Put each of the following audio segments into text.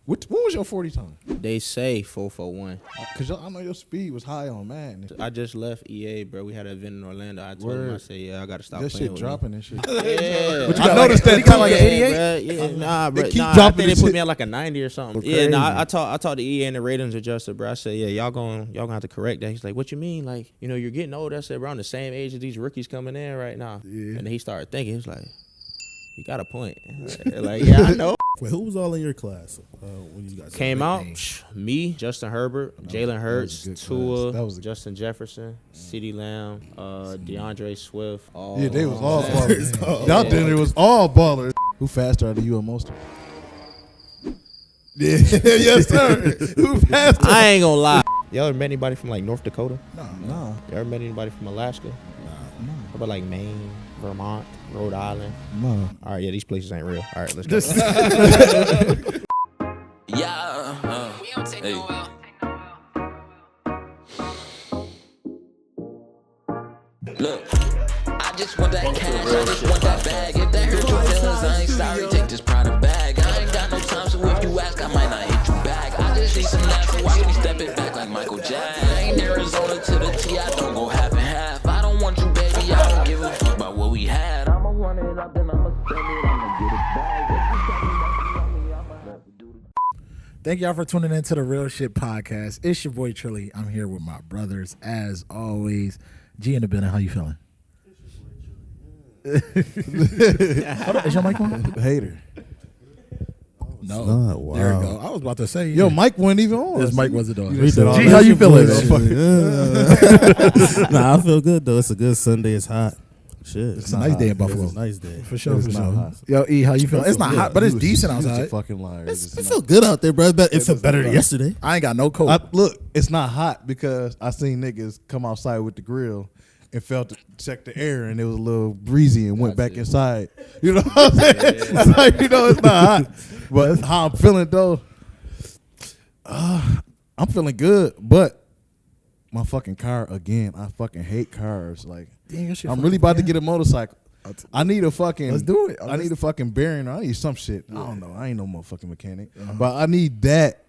What was your 40 time? They say 441. Cause I know your speed was high on man. I just left EA, bro. We had an event in Orlando. I told him, I said, yeah, I gotta stop that playing shit with dropping and shit. Yeah. But I noticed that. You got like an 88? Yeah, nah, bro. They keep I dropping think they this put shit. me at like a 90 or something. Crazy. Yeah, nah, I talked to EA and the ratings adjuster, bro. I said, yeah, y'all gonna have to correct that. He's like, what you mean? Like, you know, you're getting old. I said, bro, I'm the same age as these rookies coming in right now. Yeah. And then he started thinking, he was like, you got a point. Like, yeah, I know. Wait, who was all in your class when you guys Came out, me, Justin Herbert, Jalen Hurts, good Tua, class. Justin Jefferson, CeeDee Lamb, DeAndre Swift. Yeah, they was all ballers. Y'all think it was all ballers. Who faster out of you and Mostert? Yeah, yes sir. Who faster? I ain't gonna lie. Y'all ever met anybody from like North Dakota? No. You ever met anybody from Alaska? No. How about like Maine, Vermont, Rhode Island? No. All right, yeah, these places ain't real. All right, let's go. Yeah. We don't take no L. Look, I just want that cash, I just want that bag. If that hurt your feelings, I ain't sorry, take this product bag. I ain't got no time, so if you ask, I might not hit you back. I just need some laughs, so watch me step it back like Michael Jackson. I ain't Arizona to the T, I don't go half and half. I don't want you, baby, I don't give a fuck about what we had. I'ma run it up, then I'ma spend it, I'ma get it back. Thank y'all for tuning in to the Real Shit Podcast. It's your boy Trilly. I'm here with my brothers as always. G in the building. How you feeling? Hold on, is your mic on? Hater. No. not. Wow. There we go. I was about to say. Yo, Mike wasn't even on. His mic wasn't on. You said all G, that how you shit, feeling? boy. Nah, I feel good though. It's a good Sunday. It's hot. Shit. It's a nice day in Buffalo. It's a nice day. For sure, It's for not sure. hot. Yo, E, how you feeling? It's not hot, but it's decent You're a outside. fucking liar. It feel good out there, bro. It feel better than yesterday. I ain't got no coat. Look, it's not hot because I seen niggas come outside with the grill and felt to check the air and it was a little breezy and went back inside. You know what I'm saying? It's like, you know, it's not hot. But how I'm feeling though, I'm feeling good. But my fucking car again. I fucking hate cars. Like, Dang, that shit I'm fucking really about to bad. get a motorcycle. I need a fucking. Let's do it. I need a fucking bearing. I need some shit. I don't know. I ain't no motherfucking mechanic. But I need that.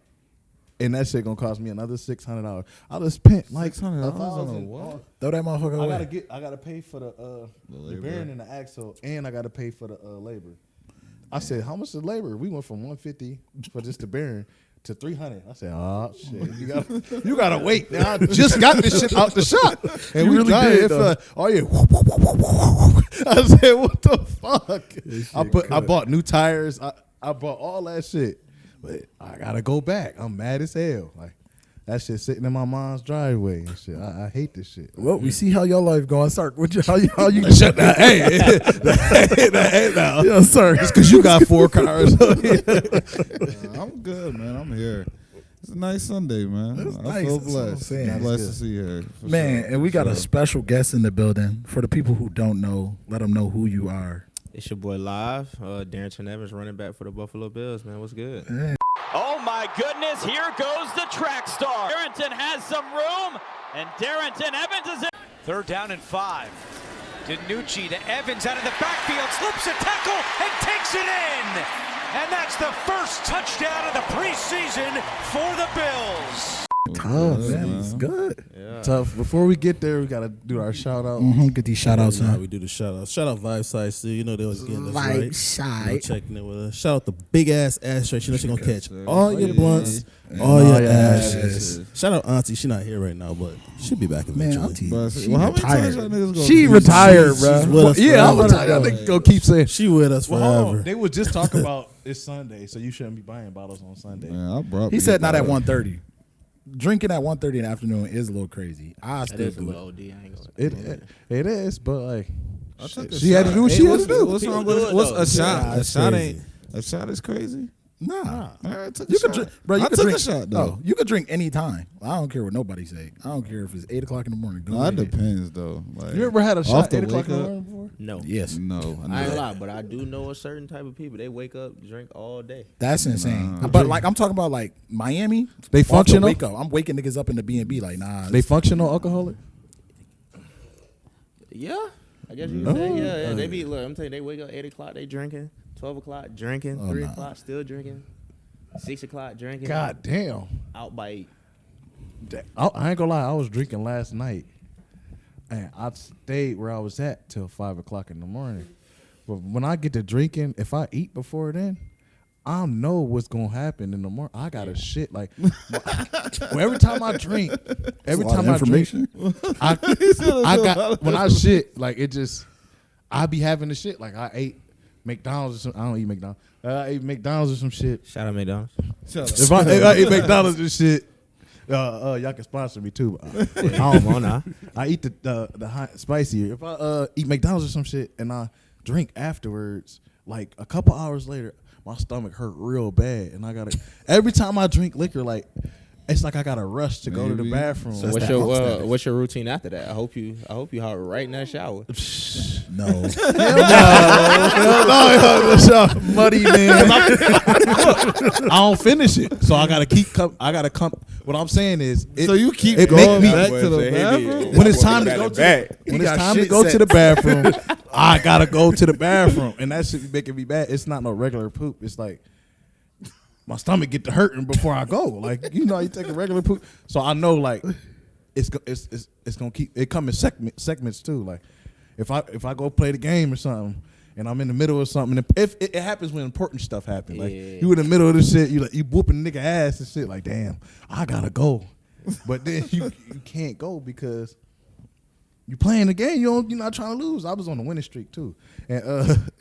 And that shit gonna cost me another $600. I just spent like $600 $1,000 on what? Throw that motherfucker away. I gotta pay for the bearing and the axle, and I gotta pay for the labor. I said, how much is labor? We went from $150 for just the bearing to $300. I said, oh shit, you gotta wait. Now, I just got this shit out the shop, and You we really tried did, it. though. Oh yeah. I said, what the fuck? I bought new tires. I bought all that shit. But I gotta go back. I'm mad as hell. Like that shit sitting in my mom's driveway and shit. I hate this shit. Well, we see how your life going. Start with you. How you Shut that. Hey, now. Yeah, sir. Just because you got 4 cars. I'm good, man. I'm here. It's a nice Sunday, man. It's I nice. feel That's what I'm blessed. saying. I'm blessed to see you here. for Man, sure, and we for got a sure. special guest in the building. For the people who don't know, let them know who you are. It's your boy Live, Darrynton Evans, running back for the Buffalo Bills, man. What's good? Oh my goodness, here goes the track star. Darrynton has some room, and Darrynton Evans is in. 3rd down and 5. DiNucci to Evans out of the backfield, slips a tackle and takes it in. And that's the first touchdown of the preseason for the Bills. Tough, Yeah, man. It's good. Yeah. Tough. Before we get there, we gotta do our shout out. Get these shout outs You know how on. we do the shout out. Shout out Vibe Size too. You know they was getting us right. Vibe You know, Side. checking in with us. Shout out the big ass ashtray. She know she gonna catch sir. all your Yeah. blunts, Yeah. all your your ashes. ashes. Shout out Auntie. She not here right now, but she'll be back Man, eventually. Auntie, But, she well, how many times retired. y'all niggas gonna She keep- retired, She's bro. with us Yeah, I'm forever. tired. I think go keep saying. She with us forever. They was just talking about it's Sunday, so you shouldn't be buying bottles on Sunday. Man, I brought He me said not at back. 1:30. Drinking at 1:30 in the afternoon is a little crazy. I That still is a do it. little OD. I ain't gonna It is, but like I took a she had to shot. do what Hey, she had to do. What's wrong People with do it? it, What's though. a shot? Nah, A it's shot crazy. ain't. A shot is crazy. Nah. I took a You shot. could drink, bro. You I could took drink a shot though. Oh, you could drink any time. I don't care what nobody say. I don't care if it's 8:00 in the morning. Go No, it ahead. depends though. Like, You ever had a off shot the 8 o'clock in the wake up? morning before? No. Yes, No, I ain't gonna lie, but I do know a certain type of people. They wake up, drink all day. that's insane. But like I'm talking about like Miami. They off the functional? wake up. I'm waking niggas up in the B&B like nah. They functional alcoholic? Yeah, I guess you can say yeah. They be look. I'm telling you, they wake up 8 o'clock, they drinking. 12 o'clock drinking. Oh, 3 nah. o'clock still drinking. 6 o'clock drinking. God damn. Out by 8. I ain't gonna lie. I was drinking last night, and I stayed where I was at till 5 o'clock in the morning. But when I get to drinking, if I eat before then, I know what's gonna happen in the morning. I got to shit like every time I drink, I got when I shit like it just I be having the shit like I ate McDonald's or something. I don't eat McDonald's. I ate McDonald's or some shit. Shout out McDonald's. If I eat McDonald's and shit, y'all can sponsor me too. I don't want I eat the hot spicier. If I eat McDonald's or some shit and I drink afterwards, like a couple hours later, my stomach hurt real bad, and I gotta every time I drink liquor, like it's like I gotta rush to go to the bathroom. So what's your routine after that? I hope you hop right in that shower. No. No, muddy man. I don't finish it, so I gotta come. What I'm saying is, so you keep it going make me, back to the bathroom when it's time to go to the bathroom. I gotta go to the bathroom, and that shit be making me bad. It's not no regular poop. It's like my stomach get to hurting before I go. Like you take a regular poop, so I know like it's gonna keep it coming segments too. Like if I go play the game or something, and I'm in the middle of something, if it happens when important stuff happens, like you in the middle of the shit, you whooping nigga ass and shit. Like damn, I gotta go, but then you can't go because you playing the game. You're not trying to lose. I was on a winning streak too, and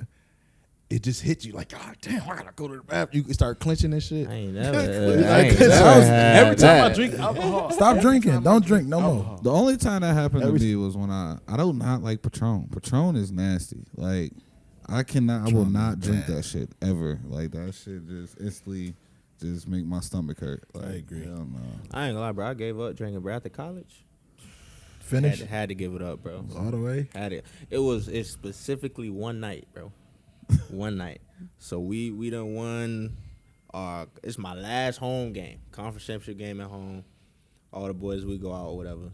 it just hit you like, God damn, I gotta go to the bathroom. You start clenching and shit. I ain't never. Every time I drink alcohol, stop drinking. Don't drink no more. The only time that happened to me was when I do not like Patron. Patron is nasty. Like I will not drink that shit ever. Like that shit just instantly just make my stomach hurt. Like, I agree. Hell no. I ain't gonna lie, bro. I gave up drinking, bro. After college, finish. Had to give it up, bro. All the way. It's specifically one night, bro. One night. So we done won. It's my last home game, conference championship game at home. All the boys, we go out or whatever.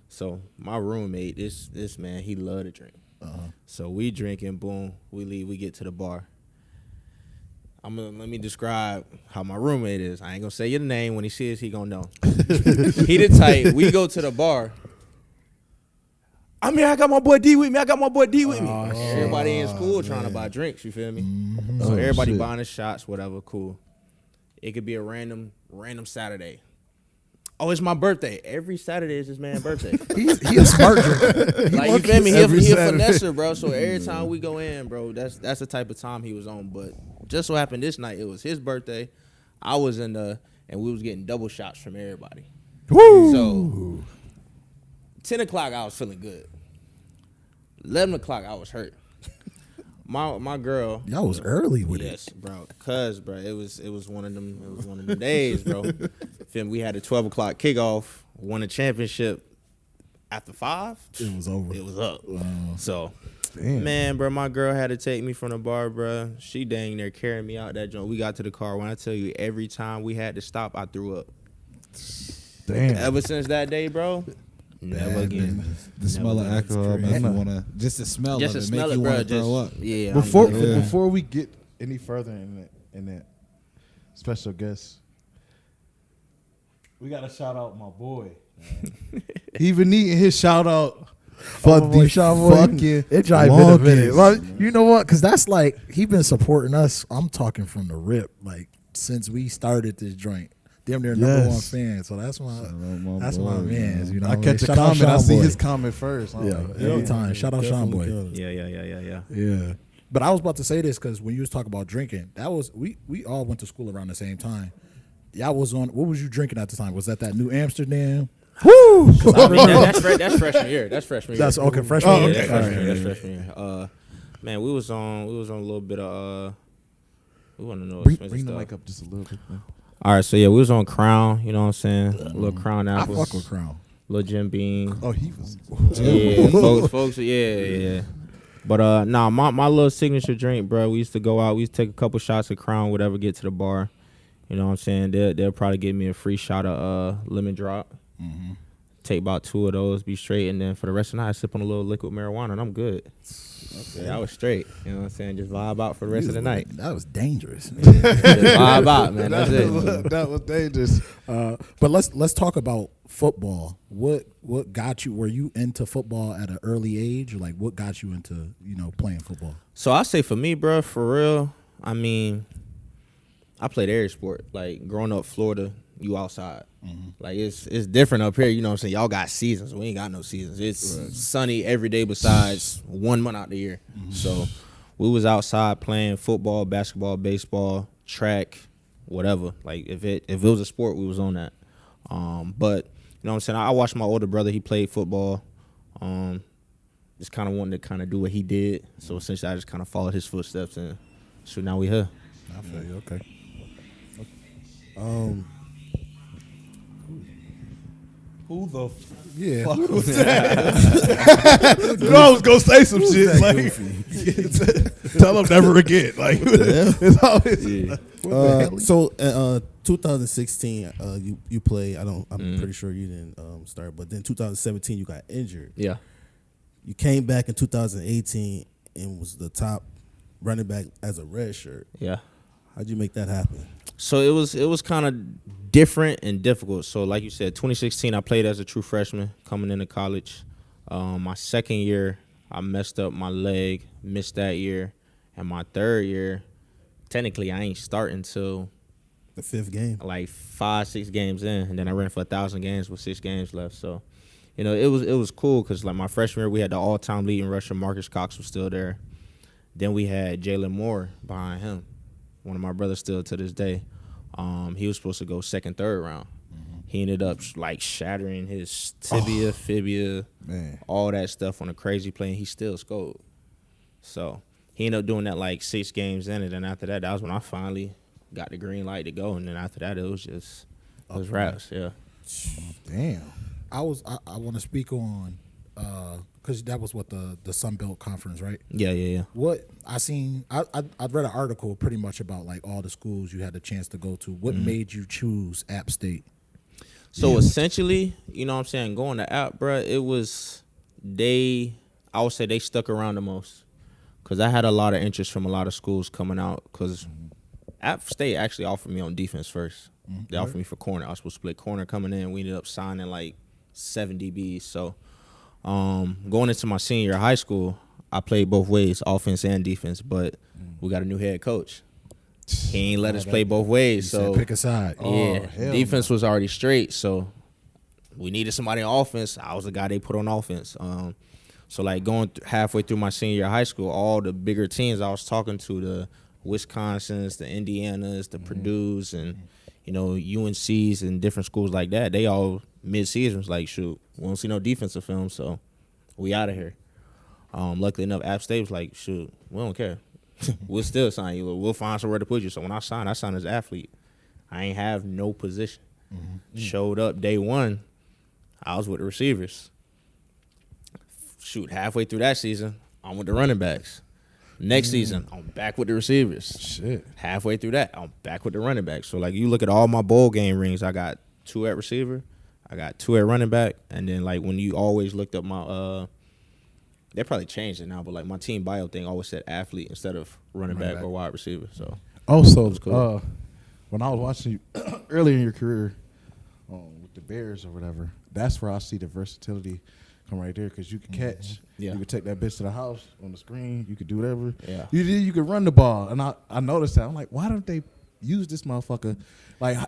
So my roommate, this man, he love to drink. So we drinking, boom, we leave, we get to the bar. Let me describe how my roommate is. I ain't gonna say your name. When he sees, he gonna know. He the type. We go to the bar. I got my boy D with me. Everybody in school trying to buy drinks, you feel me? Mm-hmm. So everybody buying the shots, whatever, cool. It could be a random Saturday. Oh, it's my birthday. Every Saturday is this man's birthday. He a smart drinker. Like, you feel me? He a finesser, bro. So every time we go in, bro, that's the type of time he was on. But just so happened this night, it was his birthday. I was and we was getting double shots from everybody. Woo! So 10 o'clock, I was feeling good. 11 o'clock, I was hurt. My girl. Y'all was early with it. Yes, bro. Cause, bro, it was one of them. It was one of them days, bro. We had a 12 o'clock kickoff. Won a championship. After 5, it was over. It was up. So, man, bro, my girl had to take me from the bar, bro. She dang near carrying me out that joint. We got to the car. When I tell you, every time we had to stop, I threw up. Damn. Ever since that day, bro. Never again. The smell of alcohol make you wanna just the smell of it make you wanna throw up. Yeah. Before we get any further in that special guest, we gotta shout out my boy. He been needing his shout out. Fuck the fucking. It drive been a minute. Well, you know what? Because that's like he been supporting us. I'm talking from the rip, like since we started this joint. Damn near number one fan, so that's my man. You know, I catch a comment, I see his comment first. Every time. Shout out Sean Boy. Yeah. But I was about to say this because when you was talking about drinking, that was we all went to school around the same time. Y'all was on. What was you drinking at the time? Was that New Amsterdam? Woo! That's freshman year. That's freshman year. That's okay. Freshman year. That's freshman year. Man, we was on a little bit of. We want to know. Bring the mic up just a little bit, man. All right, so yeah, we was on Crown, you know what I'm saying? A little Crown apples. I fuck with Crown. Little Jim Beam. Oh, he was. Yeah, folks, yeah. But my little signature drink, bro. We used to go out. We used to take a couple shots of Crown, whatever, get to the bar. You know what I'm saying? They'll probably give me a free shot of lemon drop. Mm-hmm. take about 2 of those, be straight, and then for the rest of the night, I sip on a little liquid marijuana, and I'm good. Okay. Yeah, I was straight. You know what I'm saying? Just vibe out for the rest of the night. That was dangerous. Just vibe out, man. That's it. That was dangerous. But let's talk about football. What got you? Were you into football at an early age, or like what got you into playing football? So I say for me, bro, for real. I mean, I played every sport. Like growing up, Florida, you outside. Mm-hmm. Like it's different up here. You know what I'm saying? Y'all got seasons. We ain't got no seasons. It's sunny every day besides 1 month out the year. Mm-hmm. So we was outside playing football, basketball, baseball, track, whatever. Like if it was a sport, we was on that. But you know what I'm saying? I watched my older brother. He played football. Just kind of wanted to kind of do what he did. So essentially, I just kind of followed his footsteps, and so now we here. I feel you. Okay. Who the Yeah. fuck was that? You know I was gonna say some shit. Like, tell him never again. Like, it's always. So, 2016, you played. I'm pretty sure you didn't start, but then 2017 you got injured. Yeah. You came back in 2018 and was the top running back as a red shirt. Yeah. How'd you make that happen? So it was kind of different and difficult. So like you said, 2016, I played as a true freshman coming into college. My second year, I messed up my leg, missed that year. And my third year, technically, I ain't starting until the 5th game, like 5-6 games in, and then I ran for 1,000 games with 6 games left. So, it was cool because like my freshman year, we had the all-time leading rusher, Marcus Cox was still there. Then we had Jalen Moore behind him. One of my brothers still to this day. He was supposed to go 2nd, 3rd round. Mm-hmm. He ended up like shattering his tibia, fibia, all that stuff on a crazy play, and he still scored. So he ended up doing that like 6 games in, and then after that was when I finally got the green light to go, and then after that it was raps. Yeah. Damn. I want to speak on because that was what the Sun Belt Conference, right? Yeah. What I seen, I read an article pretty much about like all the schools you had the chance to go to. What made you choose App State? So essentially, you know what I'm saying, going to App, bro, it was I would say they stuck around the most because I had a lot of interest from a lot of schools coming out because App State actually offered me on defense first. They offered me for corner. I was supposed to play corner coming in. We ended up signing like 7 DBs. So going into my senior year of high school, I played both ways, offense and defense, but we got a new head coach. He ain't let us play both ways. So pick a side. Yeah, defense was already straight, so we needed somebody on offense. I was the guy they put on offense. So like going halfway through my senior year of high school, all the bigger teams I was talking to, the Wisconsins, the Indianas, the Purdue's, and UNC's and different schools like that, they all mid-season was like, shoot, we don't see no defensive film, so we out of here. Luckily enough, App State was like, shoot, we don't care. We'll still sign you. We'll find somewhere to put you. So when I signed as an athlete. I ain't have no position. Showed up day one, I was with the receivers. Shoot, halfway through that season, I'm with the running backs. Next season, I'm back with the receivers. Shit. Halfway through that, I'm back with the running backs. So, like, you look at all my bowl game rings, I got 2 at receiver, I got 2 at running back, and then, like, when you always looked up my they probably changed it now, but, like, my team bio thing always said athlete instead of running back or wide receiver. So, also, cool. When I was watching you earlier in your career with the Bears or whatever, that's where I see the versatility come right there because you can catch. Yeah. You could take that bitch to the house on the screen. You could do whatever. Yeah. You could run the ball. And I noticed that. I'm like, why don't they use this motherfucker? Like,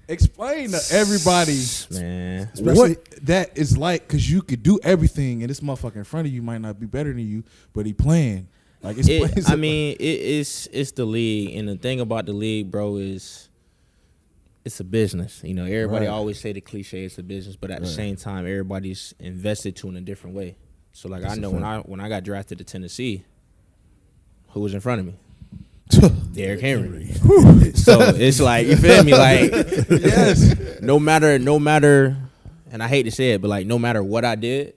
explain to everybody man, what that is like because you could do everything and this motherfucker in front of you might not be better than you, but he playing. Like, it's the league. And the thing about the league, bro, is it's a business. Everybody always say the cliche, it's a business, but at the same time, everybody's invested to in a different way. So, like, I know when I got drafted to Tennessee, who was in front of me? Derrick Henry. So it's like, you feel me? Like, yes. No matter, and I hate to say it, but like, no matter what I did,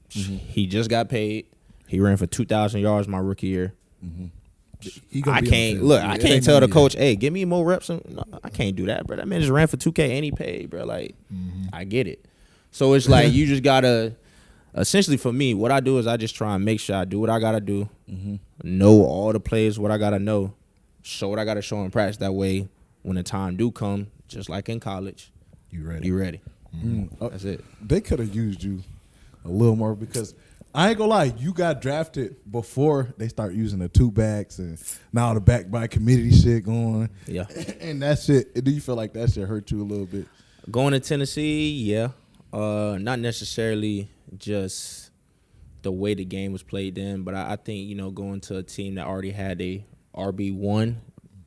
he just got paid. He ran for 2,000 yards my rookie year. I can't tell the coach, hey, give me more reps. No, I can't do that, bro. That man just ran for $2K and he paid, bro. Like, I get it. So it's like you just gotta. Essentially, for me, what I do is I just try and make sure I do what I gotta do, know all the plays, what I gotta know, show what I gotta show in practice. That way, when the time do come, just like in college, You ready? you ready. That's it. They could have used you a little more because I ain't gonna lie, you got drafted before they start using the 2 backs and now the back by committee shit going. Yeah. And that shit, do you feel like that shit hurt you a little bit? Going to Tennessee, yeah. Not necessarily just the way the game was played then, but I think, going to a team that already had a RB1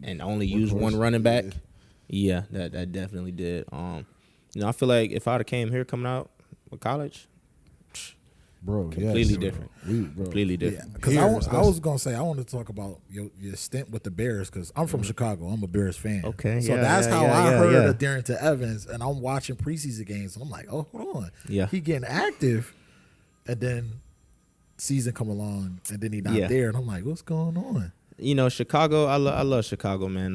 and only used one running back, that definitely did. I feel like if I'd have came here coming out of college, Bro, completely different. Completely different. Because I was gonna say I want to talk about your stint with the Bears because I'm from Chicago. I'm a Bears fan. Okay, so that's how I heard of Darrynton Evans, and I'm watching preseason games, and I'm like, oh, hold on, he getting active, and then season come along, and then he not there, and I'm like, what's going on? Chicago. I love Chicago, man.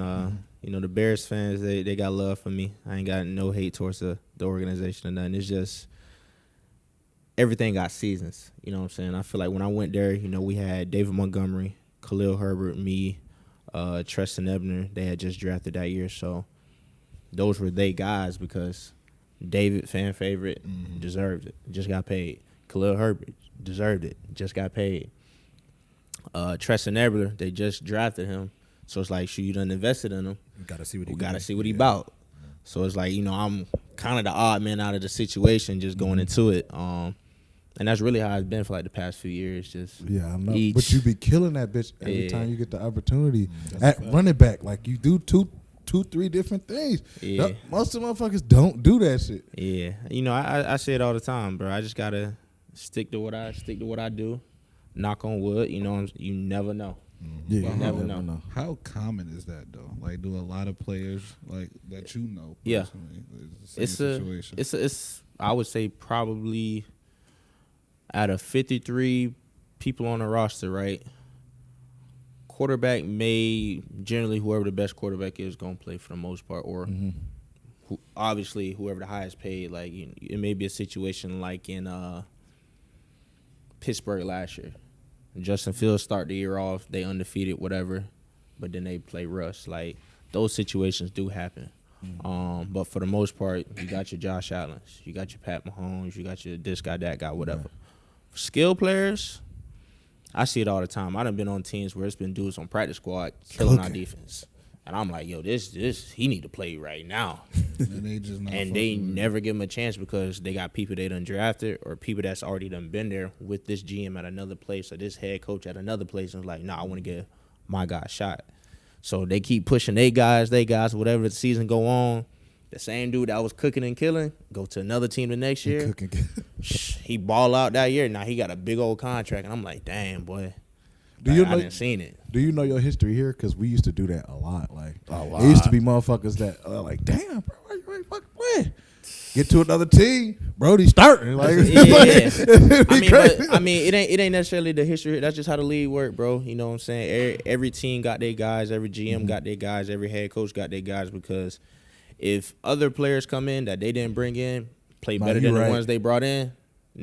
The Bears fans, they got love for me. I ain't got no hate towards the organization or nothing. It's just everything got seasons. You know what I'm saying? I feel like when I went there, we had David Montgomery, Khalil Herbert, me, Treston Ebner. They had just drafted that year. So those were they guys because David, fan favorite, deserved it. Just got paid. Khalil Herbert deserved it. Just got paid. Treston Ebner, they just drafted him. So it's like, you done invested in him. We got to see what he about. So it's like, I'm kind of the odd man out of the situation just going into it. And that's really how it's been for like the past few years. Just I know. But you be killing that bitch every time you get the opportunity at running back. Like you do two, 3 different things. Yeah. Most of the motherfuckers don't do that shit. Yeah. I say it all the time, bro. I just gotta stick to what I do. Knock on wood. You never know. Yeah, you never know. How common is that though? Like, do a lot of players like that personally, it's I would say probably out of 53 people on the roster, right? Quarterback may generally whoever the best quarterback is gonna play for the most part, or obviously whoever the highest paid. Like it may be a situation like in Pittsburgh last year. Justin Fields start the year off, they undefeated, whatever, but then they play Russ. Like those situations do happen. But for the most part, you got your Josh Allens, you got your Pat Mahomes, you got your this guy, that guy, whatever. For skill players, I see it all the time. I done been on teams where it's been dudes on practice squad killing our defense. And I'm like, yo, this he need to play right now. And they never give him a chance because they got people they done drafted or people that's already done been there with this GM at another place or this head coach at another place. And it's like, nah, I want to give my guy a shot. So they keep pushing they guys, whatever the season go on. The same dude that was cooking and killing, go to another team the next year. He ball out that year. Now he got a big old contract. And I'm like, damn, boy. I didn't seen it. Do you know your history here? Because we used to do that a lot. Like, it used to be motherfuckers that like, damn, bro, why you ain't fucking playing? Get to another team, Brody's starting. Like, I mean, it ain't necessarily the history. That's just how the league work, bro. You know what I'm saying? Every team got their guys. Every GM got their guys. Every head coach got their guys. Because if other players come in that they didn't bring in, play better than the ones they brought in,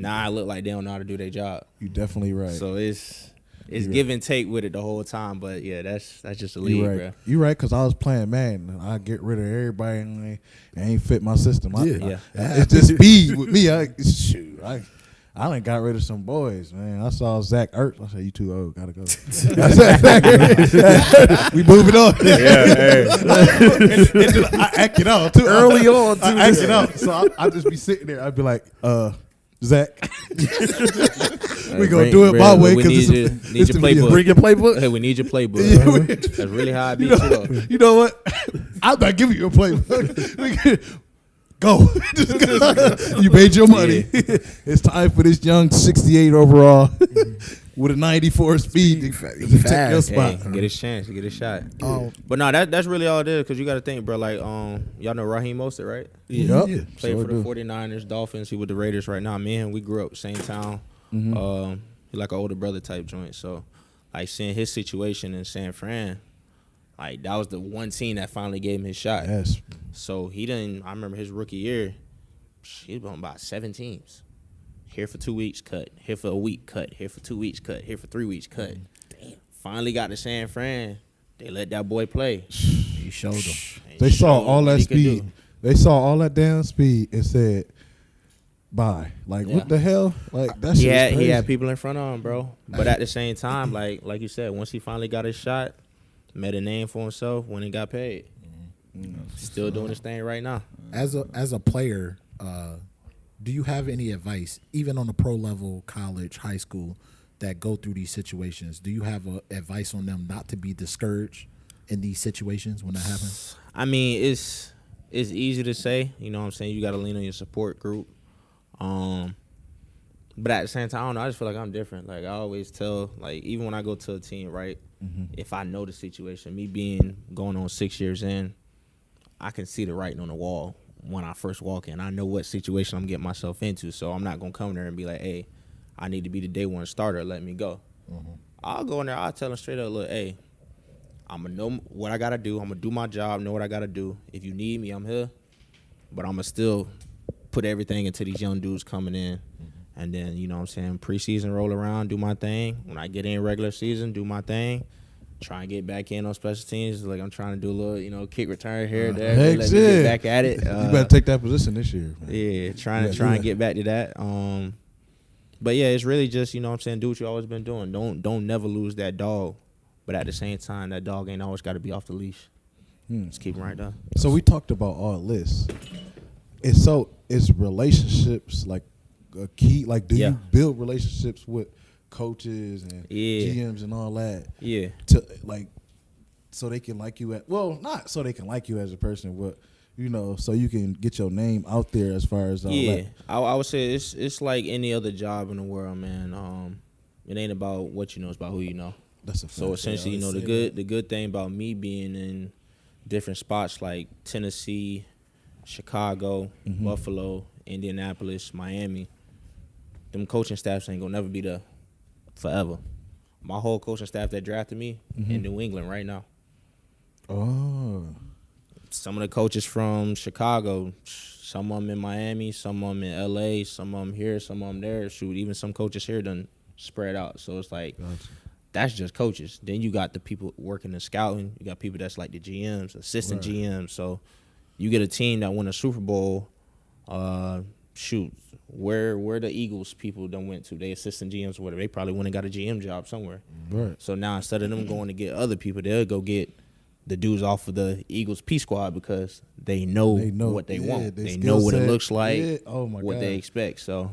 I look like they don't know how to do their job. You definitely right. So it's give and take with it the whole time, but yeah, that's just the league, right. bro. You right, because I was playing Madden, and I get rid of everybody, and they ain't fit my system. It's just speed with me. I done got rid of some boys, man. I saw Zach Ertz. I said, you too old, gotta go. We moving on. I acted out too early on. I acted out, so I just be sitting there. I'd be like, Zach, we gonna do it my way because need your playbook. Bring your playbook. Hey, we need your playbook. That's really how I beat you. You know what? I'm not giving you a playbook. Go. You made your money. Yeah. It's time for this young 68 overall with a 94 speed to take your spot. Hey, get his chance. Get his shot. But no, that's really all it is because you got to think, bro. Like, y'all know Raheem Mostert, right? Yeah. Played for the 49ers, Dolphins. He with the Raiders right now. Me and him, we grew up same town. He like an older brother type joint. So, like, seeing his situation in San Fran, like, that was the one team that finally gave him his shot. Yes. So, I remember his rookie year, She's on about 7 teams. Here for 2 weeks, cut. Here for a week, cut. Here for 2 weeks, cut. Here for 3 weeks, cut. Damn. Finally got to San Fran. They let that boy play. He showed them. They saw all that speed. They saw all that damn speed and said, bye. Like, what the hell? Like, that shit is crazy. He had people in front of him, bro. But at the same time, like you said, once he finally got his shot, made a name for himself when he got paid. Still doing his thing right now. As a player, do you have any advice, even on the pro level, college, high school, that go through these situations? Do you have advice on them not to be discouraged in these situations when that happens? I mean, it's easy to say. You know what I'm saying? You got to lean on your support group. But at the same time, I don't know. I just feel like I'm different. Like, I always tell, like, even when I go to a team, right, if I know the situation, me going on 6 years in, I can see the writing on the wall when I first walk in. I know what situation I'm getting myself into, so I'm not going to come there and be like, hey, I need to be the day one starter. Let me go. I'll go in there. I'll tell them straight up, look, hey, I'm going to know what I got to do. I'm going to do my job, know what I got to do. If you need me, I'm here. But I'm going to still put everything into these young dudes coming in. And then, you know what I'm saying, preseason roll around, do my thing. When I get in regular season, do my thing. Try and get back in on special teams. Like, I'm trying to do a little, kick return here, there. Let me get back at it. You better take that position this year, man. Yeah, trying to get back to that. But, yeah, it's really just, you know what I'm saying, do what you always been doing. Don't never lose that dog. But at the same time, that dog ain't always got to be off the leash. Just keep him right there. So we talked about all this. Is relationships like a key? Like, do you build relationships with coaches and GMs and all that? Yeah. To like, so they can like you not so they can like you as a person, but so you can get your name out there as far as I would say it's like any other job in the world, man. It ain't about what you know, it's about who you know. That's a fact. So essentially, the good thing about me being in different spots like Tennessee, Chicago, Buffalo, Indianapolis, Miami, them coaching staffs ain't gonna never be there forever. My whole coaching staff that drafted me in New England right now. Oh. Some of the coaches from Chicago, some of them in Miami, some of them in LA, some of them here, some of them there. Shoot, even some coaches here done spread out. So it's like, that's just coaches. Then you got the people working the scouting. You got people that's like the GMs, assistant GMs. So you get a team that won a Super Bowl. Where the Eagles people done went to, they assistant GMs or whatever, they probably went and got a GM job somewhere. Right. So now instead of them going to get other people, they'll go get the dudes off of the Eagles P squad because they know what they want. They know what it looks like, what they expect. So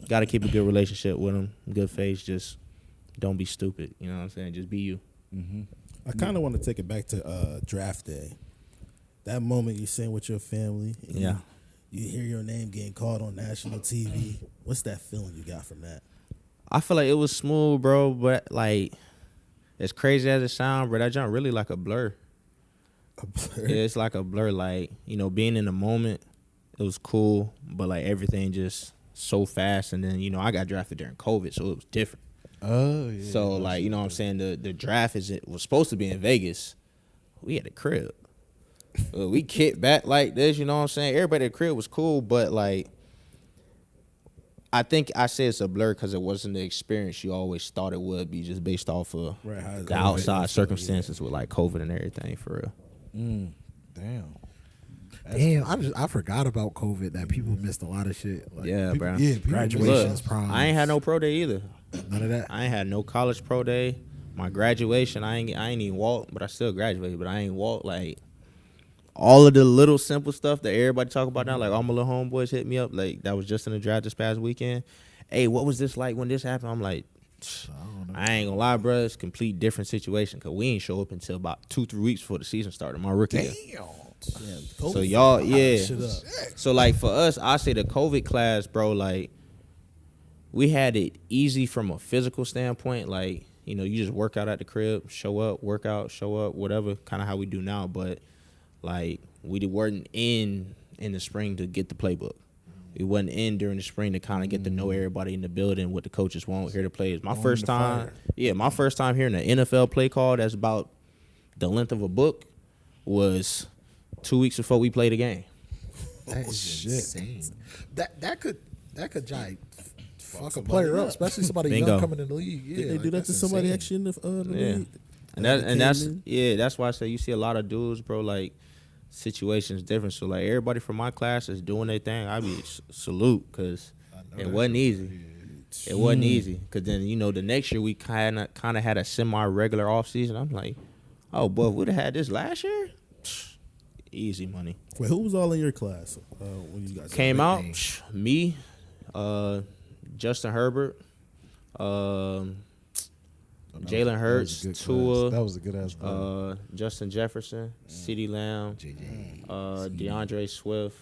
got to keep a good relationship with them, good face. Just don't be stupid. You know what I'm saying? Just be you. I kind of want to take it back to draft day. That moment you're sitting with your family. And you hear your name getting called on national TV. What's that feeling you got from that? I feel like it was smooth, bro, but like, as crazy as it sounds, bro, that jump really like a blur. A blur? Yeah, it's like a blur. Like, being in the moment, it was cool, but like everything just so fast. And then, I got drafted during COVID, so it was different. Oh, yeah. So, like, you know what I'm saying? The draft was supposed to be in Vegas. We had a crib. We kicked back like this, you know what I'm saying? Everybody at the crib was cool, but, like, I think I say it's a blur because it wasn't the experience you always thought it would be, just based off of the outside circumstances with, like, COVID and everything, for real. Damn. I forgot about COVID, that people missed a lot of shit. Like, bro. Graduations, proms. I ain't had no pro day either. None of that? I ain't had no college pro day. My graduation, I ain't even walked, but I still graduated, but I ain't walked, like, all of the little simple stuff that everybody talk about now, like all my little homeboys hit me up, like that was just in the draft this past weekend. Hey, what was this like when this happened? I'm like, I ain't gonna lie, bro. It's a complete different situation because we ain't show up until about 2-3 weeks before the season started. My rookie year. So y'all, So like for us, I say the COVID class, bro. Like we had it easy from a physical standpoint. Like you just work out at the crib, show up, work out, show up, whatever, kind of how we do now, but. Like, we weren't in the spring to get the playbook. We wasn't in during the spring to kind of get to know everybody in the building, what the coaches want, hear the plays. My first time hearing the NFL play call that's about the length of a book was 2 weeks before we played a game. That is insane. That could jive. Fuck a player up, especially somebody young coming in the league. Yeah, they do that to somebody actually in the league. That's why I say you see a lot of dudes, bro. Like situations different. So like everybody from my class is doing their thing. I be salute because it wasn't easy. It wasn't easy because then the next year we kind of had a semi-regular off season. I'm like, oh boy, if we'd have had this last year, easy money. Wait, who was all in your class when you guys came out? Me, Justin Herbert, Jalen Hurts, Tua. That was a good ass play. Justin Jefferson, CeeDee Lamb, DeAndre Swift.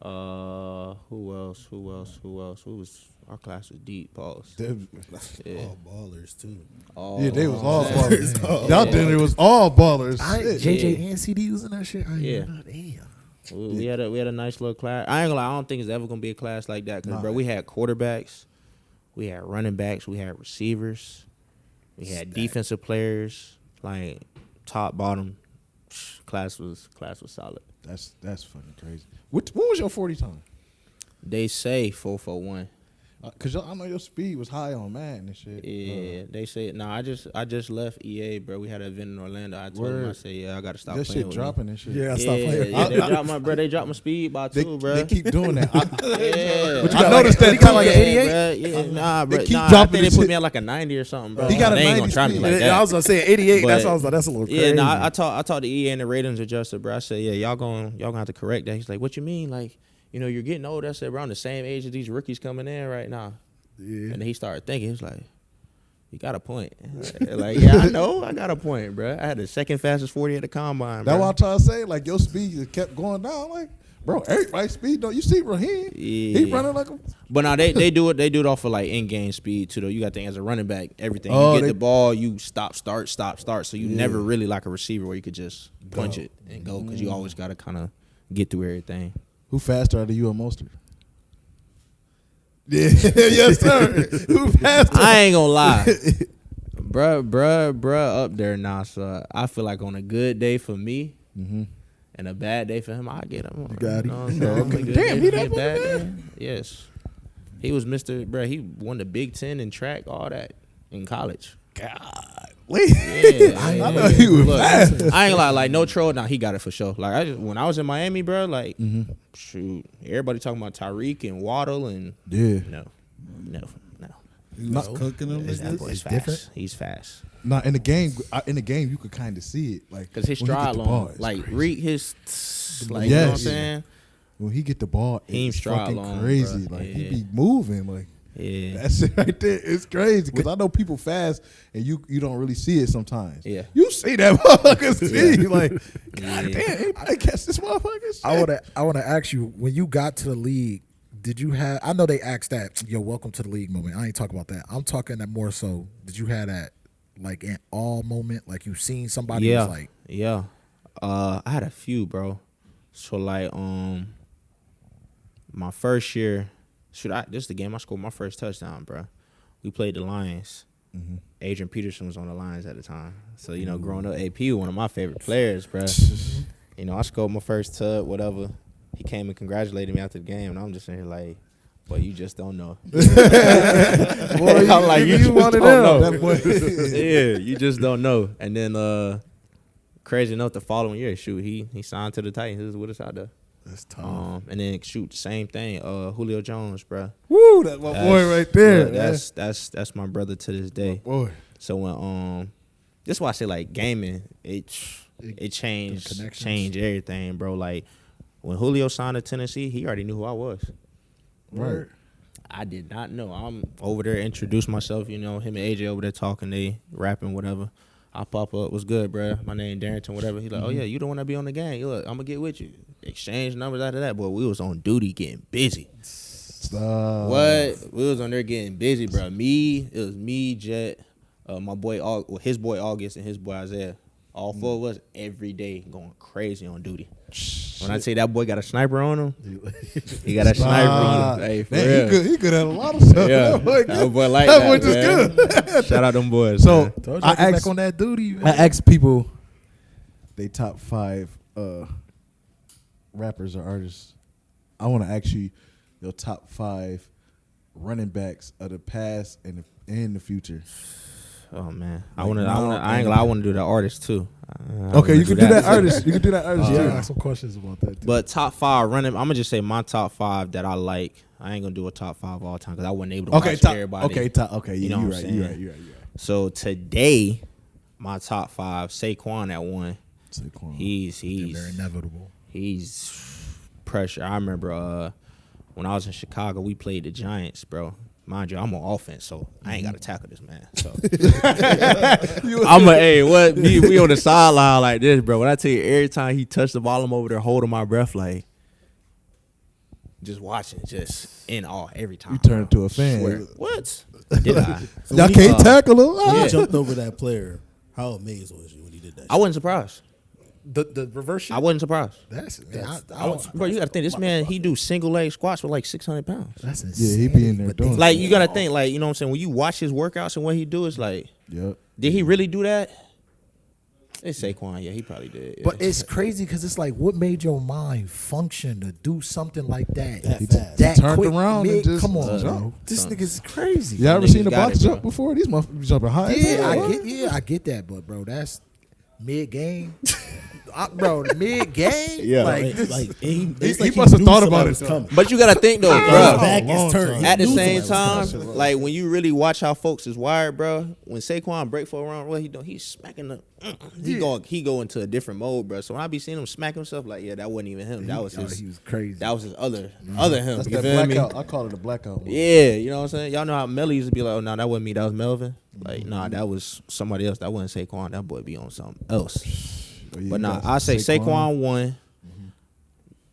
Who else? Our class was deep. Pause. All ballers too. They was all ballers. Y'all dinner was all ballers. JJ and CD was in that shit. Damn. We had a nice little class. I ain't gonna lie, I don't think it's ever gonna be a class like that because bro, we had quarterbacks, we had running backs, we had receivers, we had defensive players, like top bottom. Class was solid. That's fucking crazy. What was your 40 time? They say 441. Cause I know your speed was high on Madden and shit. Yeah, they say I just left EA, bro. We had an event in Orlando. I told them, I said, I gotta stop playing with dropping and shit. Yeah, I stopped playing. They dropped my speed by 2, bro. They keep doing that. But I noticed that he got like an 88. Yeah, nah, bro. They keep I dropping think they put me at like a 90 or something, bro. He got a they 90 ain't gonna try me like that. I was gonna say 88. That's a little crazy. Yeah, I talked to EA and the ratings adjuster, bro. I said, y'all gonna have to correct that. He's like, what you mean? Like, you're getting old. I said, bro, I'm the same age as these rookies coming in right now. Yeah. And then he started thinking, he was like, you got a point. Like, yeah, I know, I got a point, bro. I had the second fastest 40 at the combine, bro. That's what I'm trying to say. Like, your speed just kept going down. Like, bro, everybody's speed, don't you see Raheem? Yeah. He running like a... But now they do it off of like in-game speed, too, though. You got to think as a running back, everything. You get the ball, you stop, start. So you never really like a receiver where you could just punch it and go because you always got to kind of get through everything. Who faster out of you and Mostert? Yeah, yes, sir. Who faster? I ain't gonna lie. Bruh up there now. So I feel like on a good day for me and a bad day for him, I get him. You got him. Damn, he that bad day? Yes. He was Mr. Bruh, he won the Big Ten in track, all that in college. God. Yeah, I know he was fast. I ain't gonna lie, like no troll. Now he got it for sure. Like when I was in Miami, bro, like shoot, everybody talking about Tyreek and Waddle and no. Not cooking him. That boy's fast. Different. He's fast. Nah, in the game, you could kind of see it, like because his stride long, like read his, like you know what I'm saying. When he get the ball, it's fucking long, crazy. Bro. Like he be moving, like. Yeah, that's it right there. It's crazy because I know people fast and you don't really see it sometimes. Yeah, you see that motherfucker speed like, God damn, I catch this motherfucker. Shit. I want to ask you, when you got to the league, did you have? I know they asked that, yo, welcome to the league moment. I ain't talking about that. I'm talking that more so. Did you have that like an all moment, like you seen somebody was like, I had a few, bro. So like my first year. This is the game I scored my first touchdown, bro. We played the Lions. Adrian Peterson was on the Lions at the time. So, growing up, AP was one of my favorite players, bro. I scored my first tub, whatever. He came and congratulated me after the game, and I'm just in here like, boy, you just don't know. Boy, I'm like, you just don't know. Yeah, you just don't know. And then, crazy enough, the following year, he signed to the Titans. He was with us out there. That's tough. And then the same thing. Julio Jones, bro. Woo, that's my boy right there. Yeah, that's my brother to this day. Boy. So when that's why I say like gaming, it changed everything, bro. Like when Julio signed to Tennessee, he already knew who I was. Right. I did not know. I'm over there, introduced myself. Him and AJ over there talking, they rapping, whatever. I pop up, what's good, bro? My name Darrynton, whatever. He like, oh yeah, you don't want to be on the game. Look, I'm gonna get with you. Exchange numbers out of that, boy. We was on duty getting busy. What? We was on there getting busy, bro. It was me, Jet, my boy, his boy August, and his boy Isaiah. All four of us every day going crazy on duty. When I say that boy got a sniper on him, he got a sniper on him. Hey, for real. He could have a lot of stuff. Yeah, that boy like that. That boy just good. Shout out them boys. So I asked back on that duty. Man. I asked people, they top 5 rappers or artists I want to ask you your top 5 running backs of the past and the future. Oh man, I ain't gonna lie. I want to do the artist too. Okay, you can do that artist. You can do that artist. Yeah, I got some questions about that. Too. But top 5 running, I'm gonna just say my top 5 that I like. I ain't gonna do a top 5 all the time because I wasn't able to watch everybody. Okay, you know you're what I'm right. You're saying? right. So today, my top 5, Saquon at 1. Saquon. They're inevitable. He's pressure. I remember when I was in Chicago, we played the Giants, bro. Mind you, I'm on offense, so I ain't got to tackle this man. So we on the sideline like this, bro. When I tell you, every time he touched the ball, I'm over there holding my breath, like just watching, just in awe every time. You turn into a fan. Swear. What? Did I? So Y'all when can't tackle him. When you jumped over that player, how amazed was you when he did that? I wasn't surprised. The reverse shit. I wasn't surprised. Bro, You got to think this man. He do single leg squats with like 600 pounds. That's insane. Yeah, he be in there doing. Like you got to think, like you know what I'm saying. When you watch his workouts and what he do, it's like, Yep. did he really do that? It's Saquon. Yeah, he probably did. Yeah. But it's crazy because it's like, what made your mind function to do something like that? That fast. That Turned quick, around and just come on, jumped. bro. This nigga's crazy. You ever niggas seen a got box it, bro. jump before? These motherfuckers be jumping high. I get that, but bro, that's mid game. Bro, mid game. Yeah. He must have thought about it. Coming. But you got to think though, His bro. back is turned. At the He knew same somebody was time, coming. like when you really watch how folks is wired, bro. When Saquon break for a round, what he doing? He's smacking the. He go into a different mode, bro. So when I be seeing him smack himself, like yeah, that wasn't even him. That was his. He was crazy. That was his other him. That's You that feel me? blackout. I call it a blackout. Yeah, you know what I'm saying? Y'all know how Melly used to be like, oh, no, that wasn't me. That was Melvin. Like, nah, that was somebody else. That wasn't Saquon. That boy be on something else. But nah, I say Saquon 1.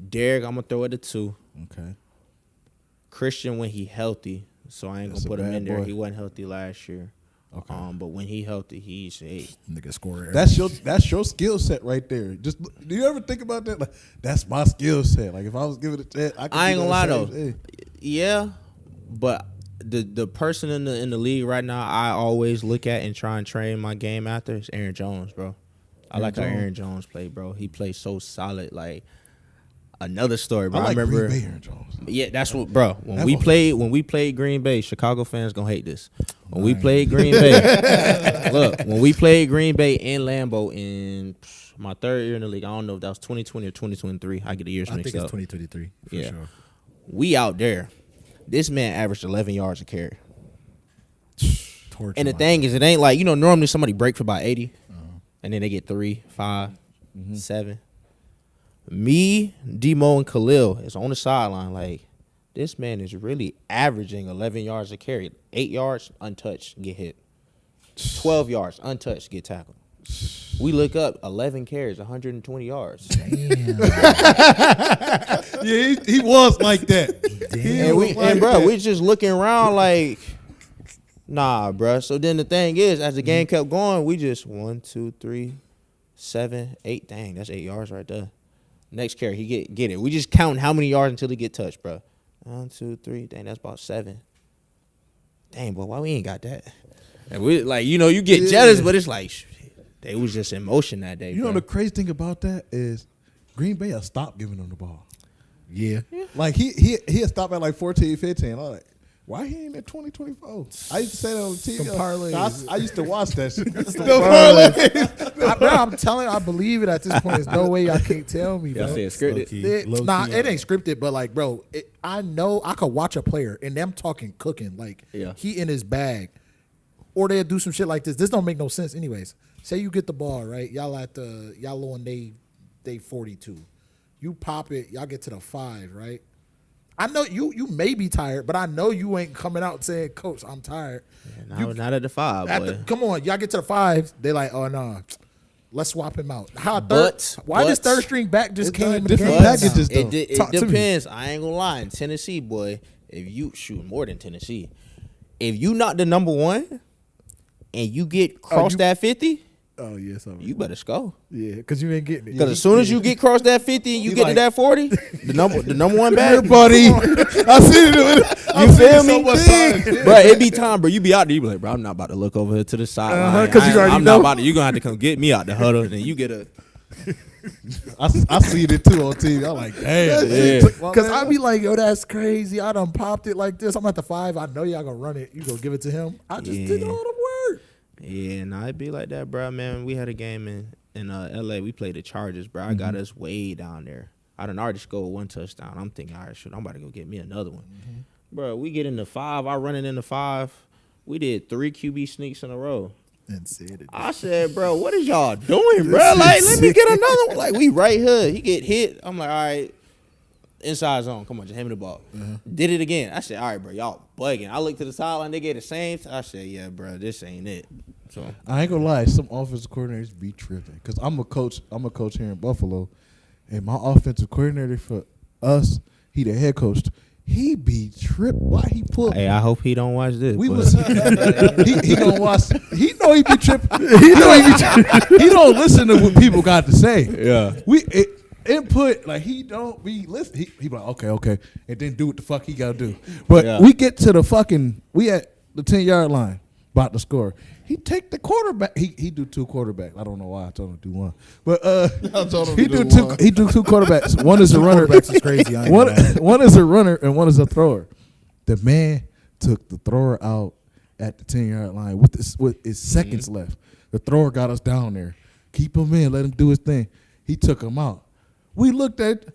Derek, I'm going to throw it to 2. Okay. Christian when he healthy. So I ain't going to put him bad in there. boy. He wasn't healthy last year. Okay. But when he healthy, he's 8. Nigga scorer. That's your skill set right there. Just do you ever think about that? Like that's my skill set. Like if I was giving it a chance, I ain't gonna lie though. Yeah, but the person in the league right now, I always look at and try and train my game after is Aaron Jones, bro. I like how Aaron Jones play, bro. He plays so solid. Like another story, bro. I like remember Green Bay Aaron Jones. Yeah, that's what, bro. When we played Green Bay, Chicago fans gonna hate this. When we played Green Bay, look, when we played Green Bay in Lambeau in my 3rd year in the league, I don't know if that was 2020 or 2023. I get the years mixed up. I think it's 2023. Yeah, sure. we out there. This man averaged 11 yards a carry. And the thing is, it ain't like, normally somebody break for about 80, and then they get 3, 5, 7. Me, Demo, and Khalil is on the sideline. Like, this man is really averaging 11 yards a carry. 8 yards, untouched, get hit. 12 yards, untouched, get tackled. We look up, 11 carries, 120 yards. Damn. Yeah, he was like that. We just looking around like, nah, bro. So then the thing is, as the game kept going, we just 1, 2, 3, 7, 8. Dang, that's 8 yards right there. Next carry, he get it. We just counting how many yards until he get touched, bro. 1, 2, 3. Dang, that's about 7. Dang, boy, why we ain't got that? And we like, you get jealous, but it's like, shit, they was just in motion that day. You know the crazy thing about that is Green Bay will stop giving him the ball. Yeah. Like he'll stop at like 14, 15. I'm like, why he ain't at 20, 24? I used to say that on TV. Some parlays. I used to watch that shit. I'm telling you, I believe it at this point. There's no way y'all can't tell me, bro. Y'all say it's scripted. It ain't scripted, but like, bro, I know I could watch a player, and them talking cooking, like he in his bag, or they'll do some shit like this. This don't make no sense, anyways. Say you get the ball, right? Y'all on day 42. You pop it, y'all get to the 5, right? I know you may be tired, but I know you ain't coming out saying, Coach, I'm tired. Yeah, not at the 5, boy. Come on, y'all get to the 5. They like, oh no, let's swap him out. Why this third string back just came in different the game packages now? though? It depends. I ain't gonna lie. In Tennessee, boy, if you shoot more than Tennessee, if you not the number 1 and you get crossed that 50. Oh yeah, you better score. Yeah, because you ain't getting it. Because as soon as you get crossed that 50 and you get to that 40, the number 1 bag, buddy. I seen it. You feel me? Bro, it be time, bro. You be out there, you be like, bro, I'm not about to look over here to the sideline. Because you already I'm know. not about to. You gonna have to come get me out the huddle, and then you get a. I seen it too on TV. I'm like, damn. Because I be like, yo, that's crazy. I done popped it like this. I'm at the 5. I know y'all gonna run it. You gonna give it to him. I just did all the work. Yeah, nah, it'd be like that, bro. Man, we had a game in L.A. We played the Chargers, bro. I got us way down there. I done already scored 1 touchdown. I'm thinking, all right, shit, I'm about to go get me another one. Bro, we get into 5. I run it into 5. We did 3 QB sneaks in a row. I said, bro, what is y'all doing, bro? Like, let me get another one. Like, we right here. He get hit. I'm like, all right, inside zone. Come on, just hand me the ball. Did it again. I said, all right, bro, y'all bugging. I looked to the sideline. They get the same. I said, yeah, bro, this ain't it. So I ain't gonna lie. Some offensive coordinators be tripping because I'm a coach here in Buffalo, and my offensive coordinator for us, he the head coach. He be tripped. Why he pull? Hey, I hope he don't watch this. He don't watch. He know he be tripping. He don't listen to what people got to say. Yeah. Input, like he don't be listen. He be like, okay, and then do what the fuck he gotta do. But we get to we at the 10-yard line, about to score. He take the quarterback. He do 2 quarterbacks. I don't know why I told him to do 1, but he do 2. He do 2 quarterbacks. One is a runner. Quarterbacks is crazy. One is a runner and one is a thrower. The man took the thrower out at the 10-yard line with his seconds left. The thrower got us down there. Keep him in. Let him do his thing. He took him out. We looked at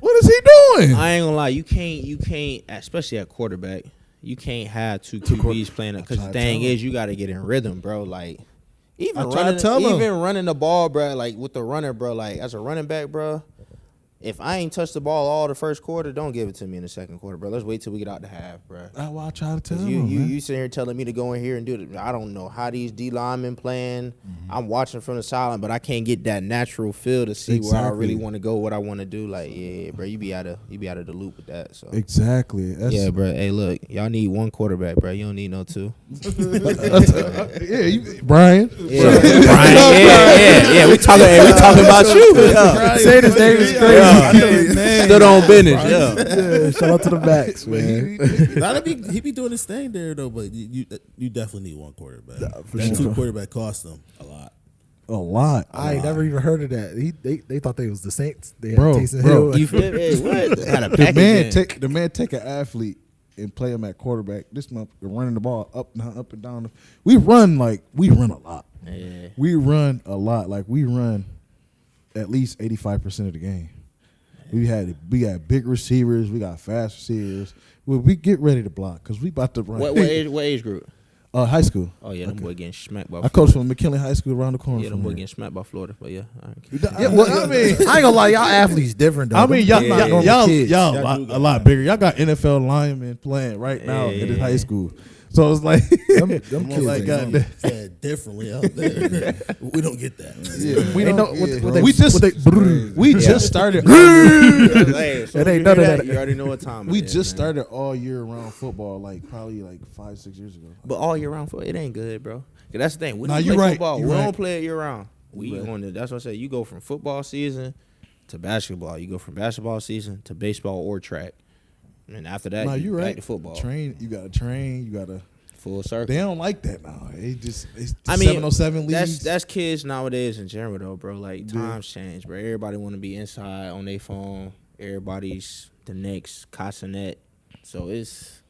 what is he doing? I ain't gonna lie, you can't, especially at quarterback, you can't have 2 QBs playing it because the thing is, you got to get in rhythm, bro. Like even running the ball, bro. Like with the runner, bro. Like as a running back, bro. If I ain't touched the ball all the first quarter, don't give it to me in the second quarter, bro. Let's wait till we get out the half, bro. That's why I try to tell him. You sitting here telling me to go in here and do it. I don't know how these D linemen playing. I'm watching from the sideline, but I can't get that natural feel to see where I really want to go, what I want to do. Like, yeah, bro, you be out of the loop with that. So exactly. Yeah, bro. Hey, look, y'all need 1 quarterback, bro. You don't need no 2. Brian. Yeah, Brian. Yeah. We talking about you. Saying his name is crazy. Stood on business. Yeah. Shout out to the backs, man. He be doing his thing there though, but you definitely need 1 quarterback. That sure. 2 quarterback cost them a lot. I ain't never even heard of that. They thought they was the Saints. They had bro. Taysom Hill. You feel me? What? The man take an athlete and play him at quarterback. This month running the ball up and down. We run a lot. Yeah. We run a lot. Like we run at least 85% of the game. We got big receivers. We got fast receivers. Well, we get ready to block because we about to run. What age group? High school. Oh yeah, them boy getting smacked by. I coached from McKinley High School around the corner. Yeah, them boy getting smacked by Florida. But yeah, I ain't gonna lie, y'all athletes different though. I mean, y'all a a lot bigger. Y'all got NFL linemen playing right now in the high school. So it's like them kids like differently out there. We don't get that. Yeah, we don't. We just started. It ain't none of that. You already know what time. We just started all year round football, probably 5-6 years ago. But all year round football, it ain't good, bro. That's the thing. When you play football, we don't play it year round. That's what I say. You go from football season to basketball. You go from basketball season to baseball or track. And after that, you back to football. You got to train. You got to full circle. They don't like that now. It's 707 leagues. That's kids nowadays in general, though, bro. Like times change, bro. Everybody want to be inside on their phone. Everybody's the next Casanet. So it's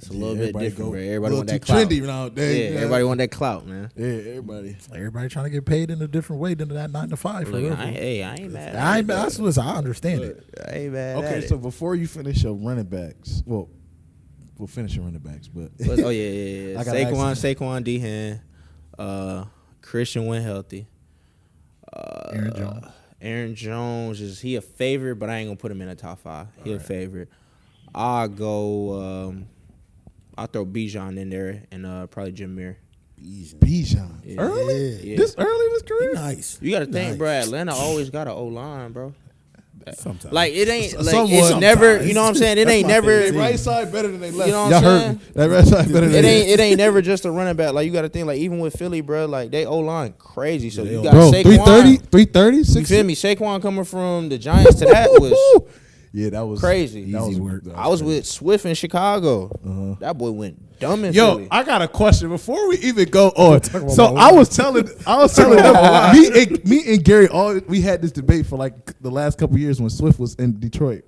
a little bit different, bro. Everybody want that clout. Trendy nowadays. Yeah, everybody want that clout, man. Yeah, everybody trying to get paid in a different way than that 9 to 5. Look, I ain't mad. I understand it. I ain't mad. Okay, so before you finish your running backs, we'll finish your running backs, but oh yeah. Saquon D-Hen, Christian went healthy. Aaron Jones is he a favorite, but I ain't gonna put him in the top 5. He a favorite. I'll go. I'll throw Bijan in there and probably Jameer. Bijan. Yeah. Early? Yeah. This early in his career? Nice. You got to think, bro. Atlanta always got an O-line, bro. Sometimes. Like, it ain't, it's never, you know what I'm saying? It ain't never. Right side better than they left. You know what I'm saying? That right side better than it ain't never just a running back. Like, you got to think, like, even with Philly, bro, like, they O-line crazy. So you got Saquon. 330? You feel me? Saquon coming from the Giants to that was. Yeah, that was crazy. That was work. I was with Swift in Chicago. That boy went dumb in Yo, Philly. I got a question before we even go on. So my I was telling them, me and Gary, we had this debate for like the last couple years when Swift was in Detroit.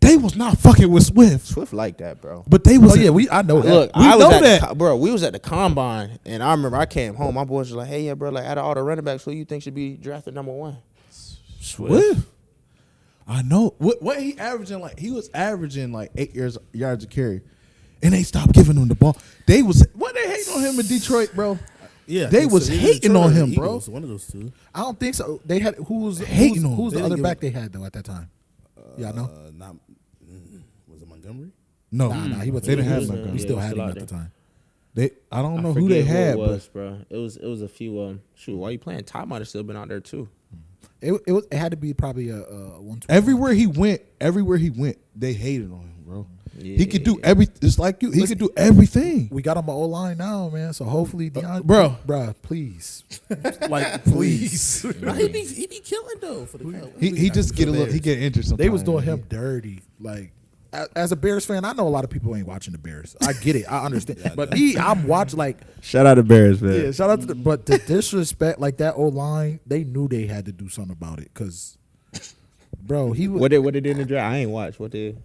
They was not fucking with Swift, Swift like that, bro. but they was. Oh yeah, I know that. Look, We I was know at that. bro. We was at the combine, and I remember I came home. My boys was like, "Hey, yeah, bro. Like, out of all the running backs, who you think should be drafted number 1?" Swift. I know what he averaging. Like he was averaging like 8 yards a carry, and they stopped giving him the ball. They was they hating on him in Detroit, bro. Yeah, They was hating on him, bro. Eagles, one of those two. I don't think so. They had who's Hating on him. who's They the didn't other give back him- they had though at that time? Yeah, I know. Was it Montgomery? No, Nah, he was. They didn't have Yeah, Montgomery. We still yeah, had still him out at the there. time. I don't know I who they forget had, it but was, bro. It was a few. Shoot, why you playing? Ty might have still been out there too. It had to be probably a 120. everywhere he went, they hated on him, bro. Yeah, He could do everything. It's like you. He could do everything. We got him an O-line now, man. So hopefully, Deion, bro. please, like, please. Nah, he be killing though for the Cowboys. He just get a little. He get injured sometimes. They was doing him dirty. Like, as a Bears fan, I know a lot of people ain't watching the Bears. I get it. I understand. But me, I'm watching, like, Shout out to Bears, man. yeah, shout out to but the disrespect, like that O-line, they knew they had to do something about it. Because, bro, he was. What they did in the draft? I ain't watched. What they?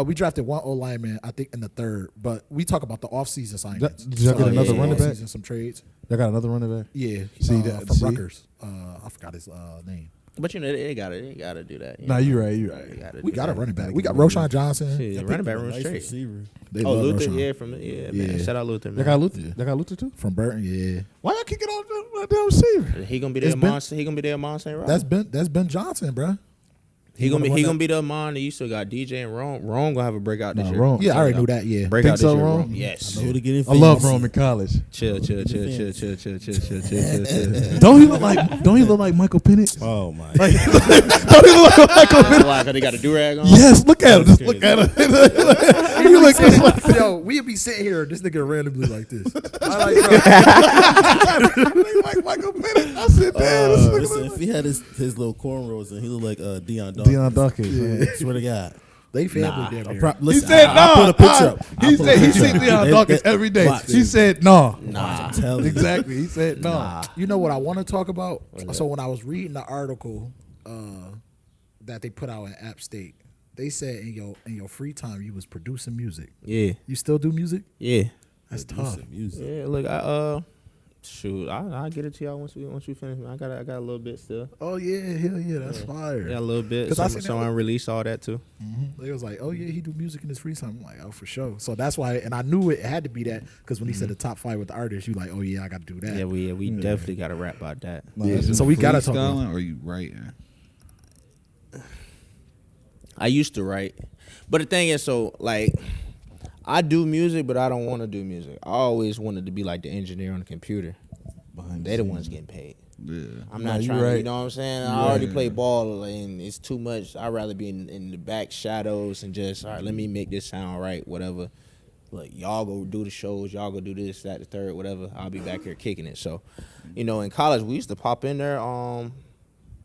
We drafted one O-lineman, I think, in the third. But we talk about the offseason signings. Did y'all get another some running back? offseason, some trades. Y'all got another running back. Yeah, See from Rutgers. I forgot his name. But you know they gotta do that. Nah, you right. We got a running back. We got Roshan Johnson. Shit, running back room Nice straight. receiver. They Oh, love Luther, Roshan. yeah, man. Yeah. Shout out Luther, man. Y'all got Luther. Y'all got Luther too. From Burton. Yeah, Why y'all kicking on the damn receiver? He gonna be It's there, been- Amon. He gonna be there, Amon St. Rob. that's Ben Johnson, bro. He gonna gonna be the Amon. You still got DJ and Rome. Rome gonna have a breakout this Nah, year. Rome. Yeah, I already knew that. Yeah, Breakout Think this so, year, Rome? Rome. Yes. I know who to get in. I love fantasy. Rome in college. Chill. Don't he look like Michael Penix? Oh my! Don't he look like Michael Penix? Why? Cause they got a do-rag on? Yes, look at him. Just look at him. He look just like yo, we'd be sitting here, this nigga randomly like this. I like, Michael Penix. I said, damn, this nigga Listen, look if he had his little cornrows and he looked like Deion like Dawkins. Deion Dawkins. Swear to God. they family damn near. He said no. I'll put a picture up. He I'll put a said he picture seen up. Deion They- Dawkins they- every day. watch. He said no. I'm telling you. Exactly. He said no. You know what I want to talk about? So when I was reading the article that they put out at App State, they said in your free time you was producing music. Yeah. You still do music? Yeah. That's tough. Music. Yeah. Look, shoot, I'll get it to y'all once we finish. I got a little bit still. Oh yeah, hell yeah, that's fire. Yeah, a little bit. 'Cause I seen Someone released all that too. They was like, oh yeah, he do music in his free time. I'm like, oh for sure. So that's why, and I knew it had to be that because when he said the top 5 with the artists, you like, oh yeah, I got to do that. Yeah, we definitely got to rap about that. Yeah, so we gotta talk about. Freestyling or you writing? I used to write, but the thing is, so like, I do music, but I don't want to do music. I always wanted to be like the engineer on the computer. They the ones getting paid. Yeah. I'm not you trying to, right. you know what I'm saying? I already play ball, and it's too much. I'd rather be in the back shadows and just, all right, let me make this sound right, whatever. Like, y'all go do the shows, y'all go do this, that, the third, whatever. I'll be back here kicking it. So, you know, in college, we used to pop in there.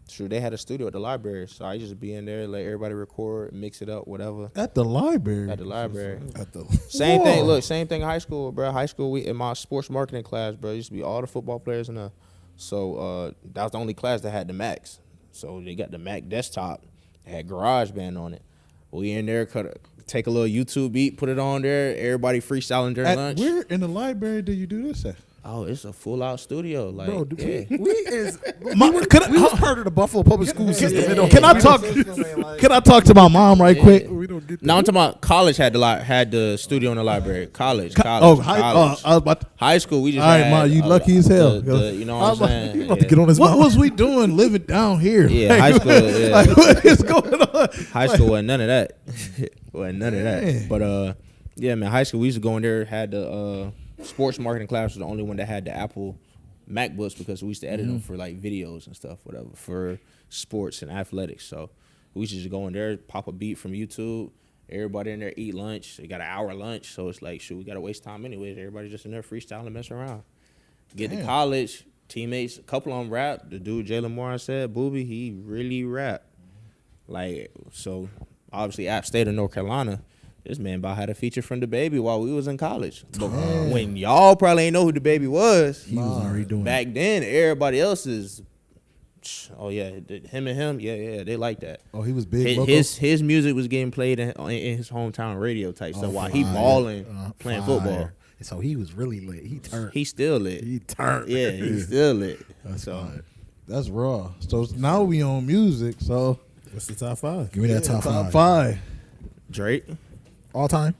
Sure, they had a studio at the library, so I used to be in there, let everybody record, mix it up, whatever. At the library. At the library. At the Same thing. Whoa. Look, same thing. High school, bro. High school. We in my sports marketing class, bro. Used to be all the football players in there. So that was the only class that had the Macs. So they got the Mac desktop. It had GarageBand on it. We in there, take a little YouTube beat, put it on there. Everybody freestyling during lunch. Where in the library do you do this at? Oh, it's a full out studio. Like, Bro, yeah. we was part of the Buffalo Public School system. It don't- Can I talk? Can I talk to my mom right quick? We don't get No, I'm talking about college had the studio in the library. College. Oh, College. I was about to, High school, we just All right, had Ma, you lucky as hell. you know what I'm saying? You about to get on his what mouth. was we doing living down here? Yeah, high school. Yeah. Like, what is going on? High school wasn't none of that. Wasn't none of Man. that. But yeah, man, high school we used to go in there, had the sports marketing class was the only one that had the Apple MacBooks because we used to edit them for like videos and stuff, whatever, for sports and athletics. So we used to just go in there, pop a beat from YouTube. Everybody in there eat lunch. They got an hour lunch, so it's like, shoot, we got to waste time anyways. Everybody just in there freestyling, messing around. Get to college, teammates, a couple of them rap. The dude Jalen Moore, I said, Booby, he really rap. Like, so obviously App State of North Carolina, this man about had a feature from DaBaby while we was in college. But when y'all probably ain't know who DaBaby was, he was already doing back it. then, everybody else is, oh yeah, him and him, yeah, they like that. Oh, he was big. His music was getting played in his hometown radio type stuff while he balling, playing football. So he was really lit. He turned. He still lit. He turned. Yeah, he's still lit. That's raw. So now we on music. So what's the top 5? Give me that top top 5. Drake. All time.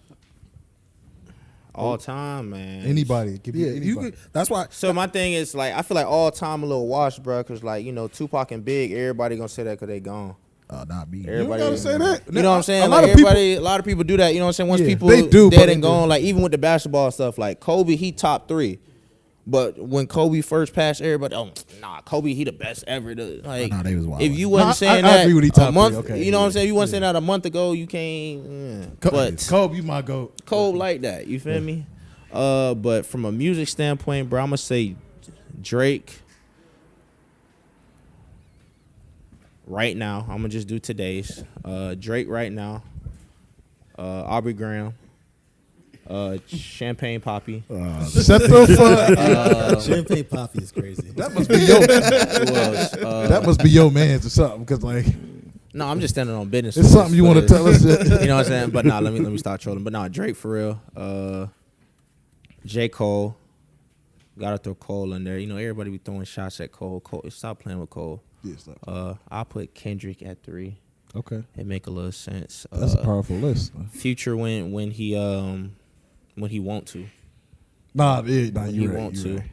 All time, man. Anybody. Give me anybody. You could, that's why. So my thing is, like, I feel like all time a little washed, bro, because, like, you know, Tupac and Big, everybody gonna say that because they gone. Not me. Everybody gotta say that. You know what I'm saying? A lot Like, of people- a lot of people do that. You know what I'm saying? Once people they do, dead but and gone, like, even with the basketball stuff, like, Kobe, he top 3. But when Kobe first passed, everybody, Kobe, he the best ever. Like, they was wild. if you wasn't saying I that agree with he top a month, 3, okay, you know what I'm saying? If you wasn't saying that a month ago, you can't. But Kobe, you my goat. Kobe like that. You feel me? But from a music standpoint, bro, I'm gonna say Drake. Right now, I'm gonna just do today's. Drake right now. Aubrey Graham. Champagne Poppy. Shut the fuck. Champagne Poppy is crazy. That must be your. That must be your man's or something. Because like, No, I'm just standing on business. it's something you want to tell us. You know what I'm saying? But let me start trolling. But Drake for real. J. Cole. Gotta throw Cole in there. You know, everybody be throwing shots at Cole. Stop playing with Cole. Yes, I'll put Kendrick at 3. okay, It make a little sense. that's a powerful list. Future when he want to. Nah, When he you want to. Right.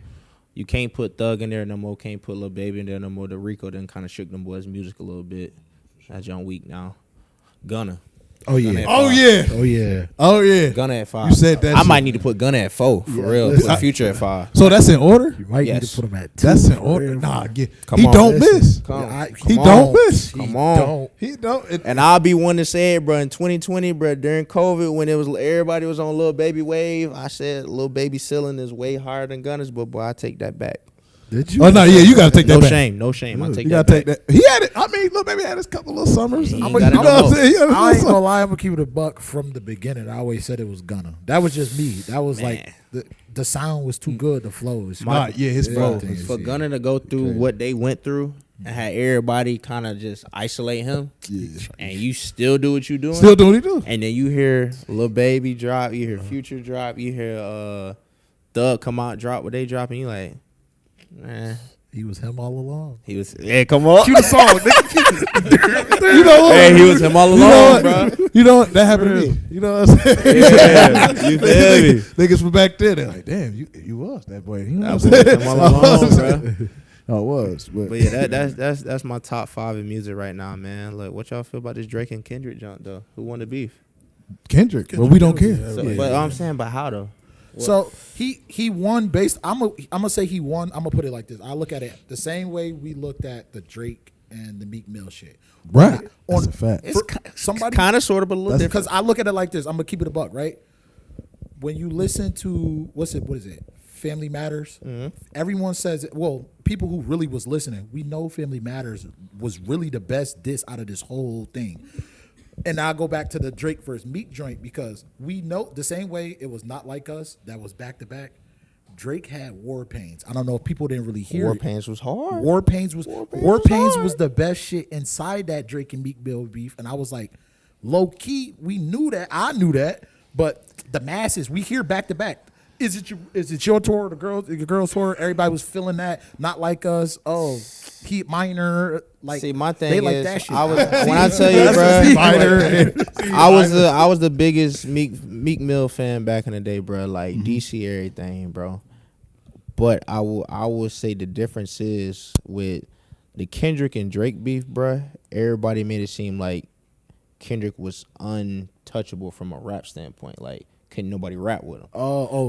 You can't put Thug in there no more. Can't put Lil Baby in there no more. The Rico done kind of shook them boys' music a little bit. That's John Weak now. Gunna. Oh yeah. Oh yeah. Oh yeah. Oh yeah. Gunna at 5. You said that I shit. might need to put Gunna at 4 for real. listen, Put Future at 5. So that's in order. You might need Yes. to put him at 2. That's in order. Nah, Come he on, don't listen. miss. He don't miss. Come on. He don't. And I'll be one to say it, bro. In 2020, bro, during COVID, when it was everybody was on Lil Baby wave, I said Lil Baby ceiling is way higher than Gunna's, but boy, I take that back. Did you? Oh no, yeah, you gotta take that No back. shame, no shame. I take You that gotta take back. that. He had it. I mean, Lil Baby had his couple little summers. He I'm ain't got it you know no what I'm more. saying? He had his I little ain't gonna summers. lie. I'm gonna keep it a buck from the beginning. I always said it was Gunna. That was just me. That was like the sound was too good. The flow was. His flow. For Gunna to go through what they went through and had everybody kind of just isolate him, and you still do what you doing, Still doing what he do. and then you hear Lil Baby drop, you hear Future drop, you hear Thug come out drop what they drop, and you like, man, He was him all along. he was come on, Cue the song. You know what? hey, he was him all You know along, what? bro. You know what? That happened to me. You know what I'm saying? Yeah, you feel me? Niggas from back then, they're like, damn, you was that boy. You know That what boy I'm saying? him all along, bro. Oh, it was. But Yeah, that's my top 5 in music right now, man. Look, what y'all feel about this Drake and Kendrick junk though? Who won the beef? Kendrick, but we don't care. So, but I'm saying, but how though? So he won based. I'm gonna say he won. I'm gonna put it like this. I look at it the same way we looked at the Drake and the Meek Mill shit. Right. That's a fact. It's somebody Kind of, sort of, but a little different. because I look at it like this. I'm gonna keep it a buck, right? When you listen to what is it? Family Matters. Everyone says it. Well, people who really was listening, we know Family Matters was really the best diss out of this whole thing. And I go back to the Drake versus Meek joint because we know the same way it was Not Like Us that was back to back. Drake had War Pains. I don't know if people didn't really hear War it. Pains was hard. War Pains was the best shit inside that Drake and Meek Mill beef, and I was like, low key, we knew that. I knew that, but the masses, we hear back to back. Is it your tour? Your girl's tour? Everybody was feeling that. Not Like Us. Oh, Heat Minor. Like, See, my thing they like is, that shit. I was when I tell you, bro, I was the biggest Meek Mill fan back in the day, bro. Like DC everything, bro. But I will say the difference is with the Kendrick and Drake beef, bro. Everybody made it seem like Kendrick was untouchable from a rap standpoint. Like, couldn't nobody rap with him.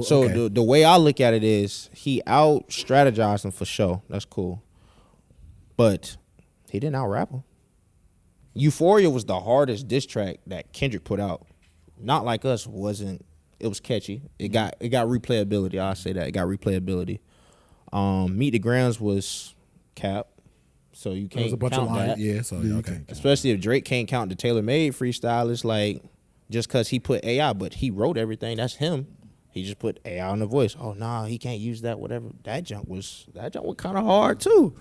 So okay. the way I look at it is he out strategized him for sure. That's cool. But he didn't out rap him. Euphoria was the hardest diss track that Kendrick put out. Not Like Us wasn't. It was catchy. It got replayability. I'll say that. It got replayability. Meet the Grounds was cap. So you There's can't a bunch count of lines. that. Yeah, so okay. Especially if Drake can't count the tailor-made freestyle. It's like just because he put AI, but he wrote everything. That's him. He just put AI on the voice. Oh, nah, he can't use that, whatever. That junk was kind of hard, too.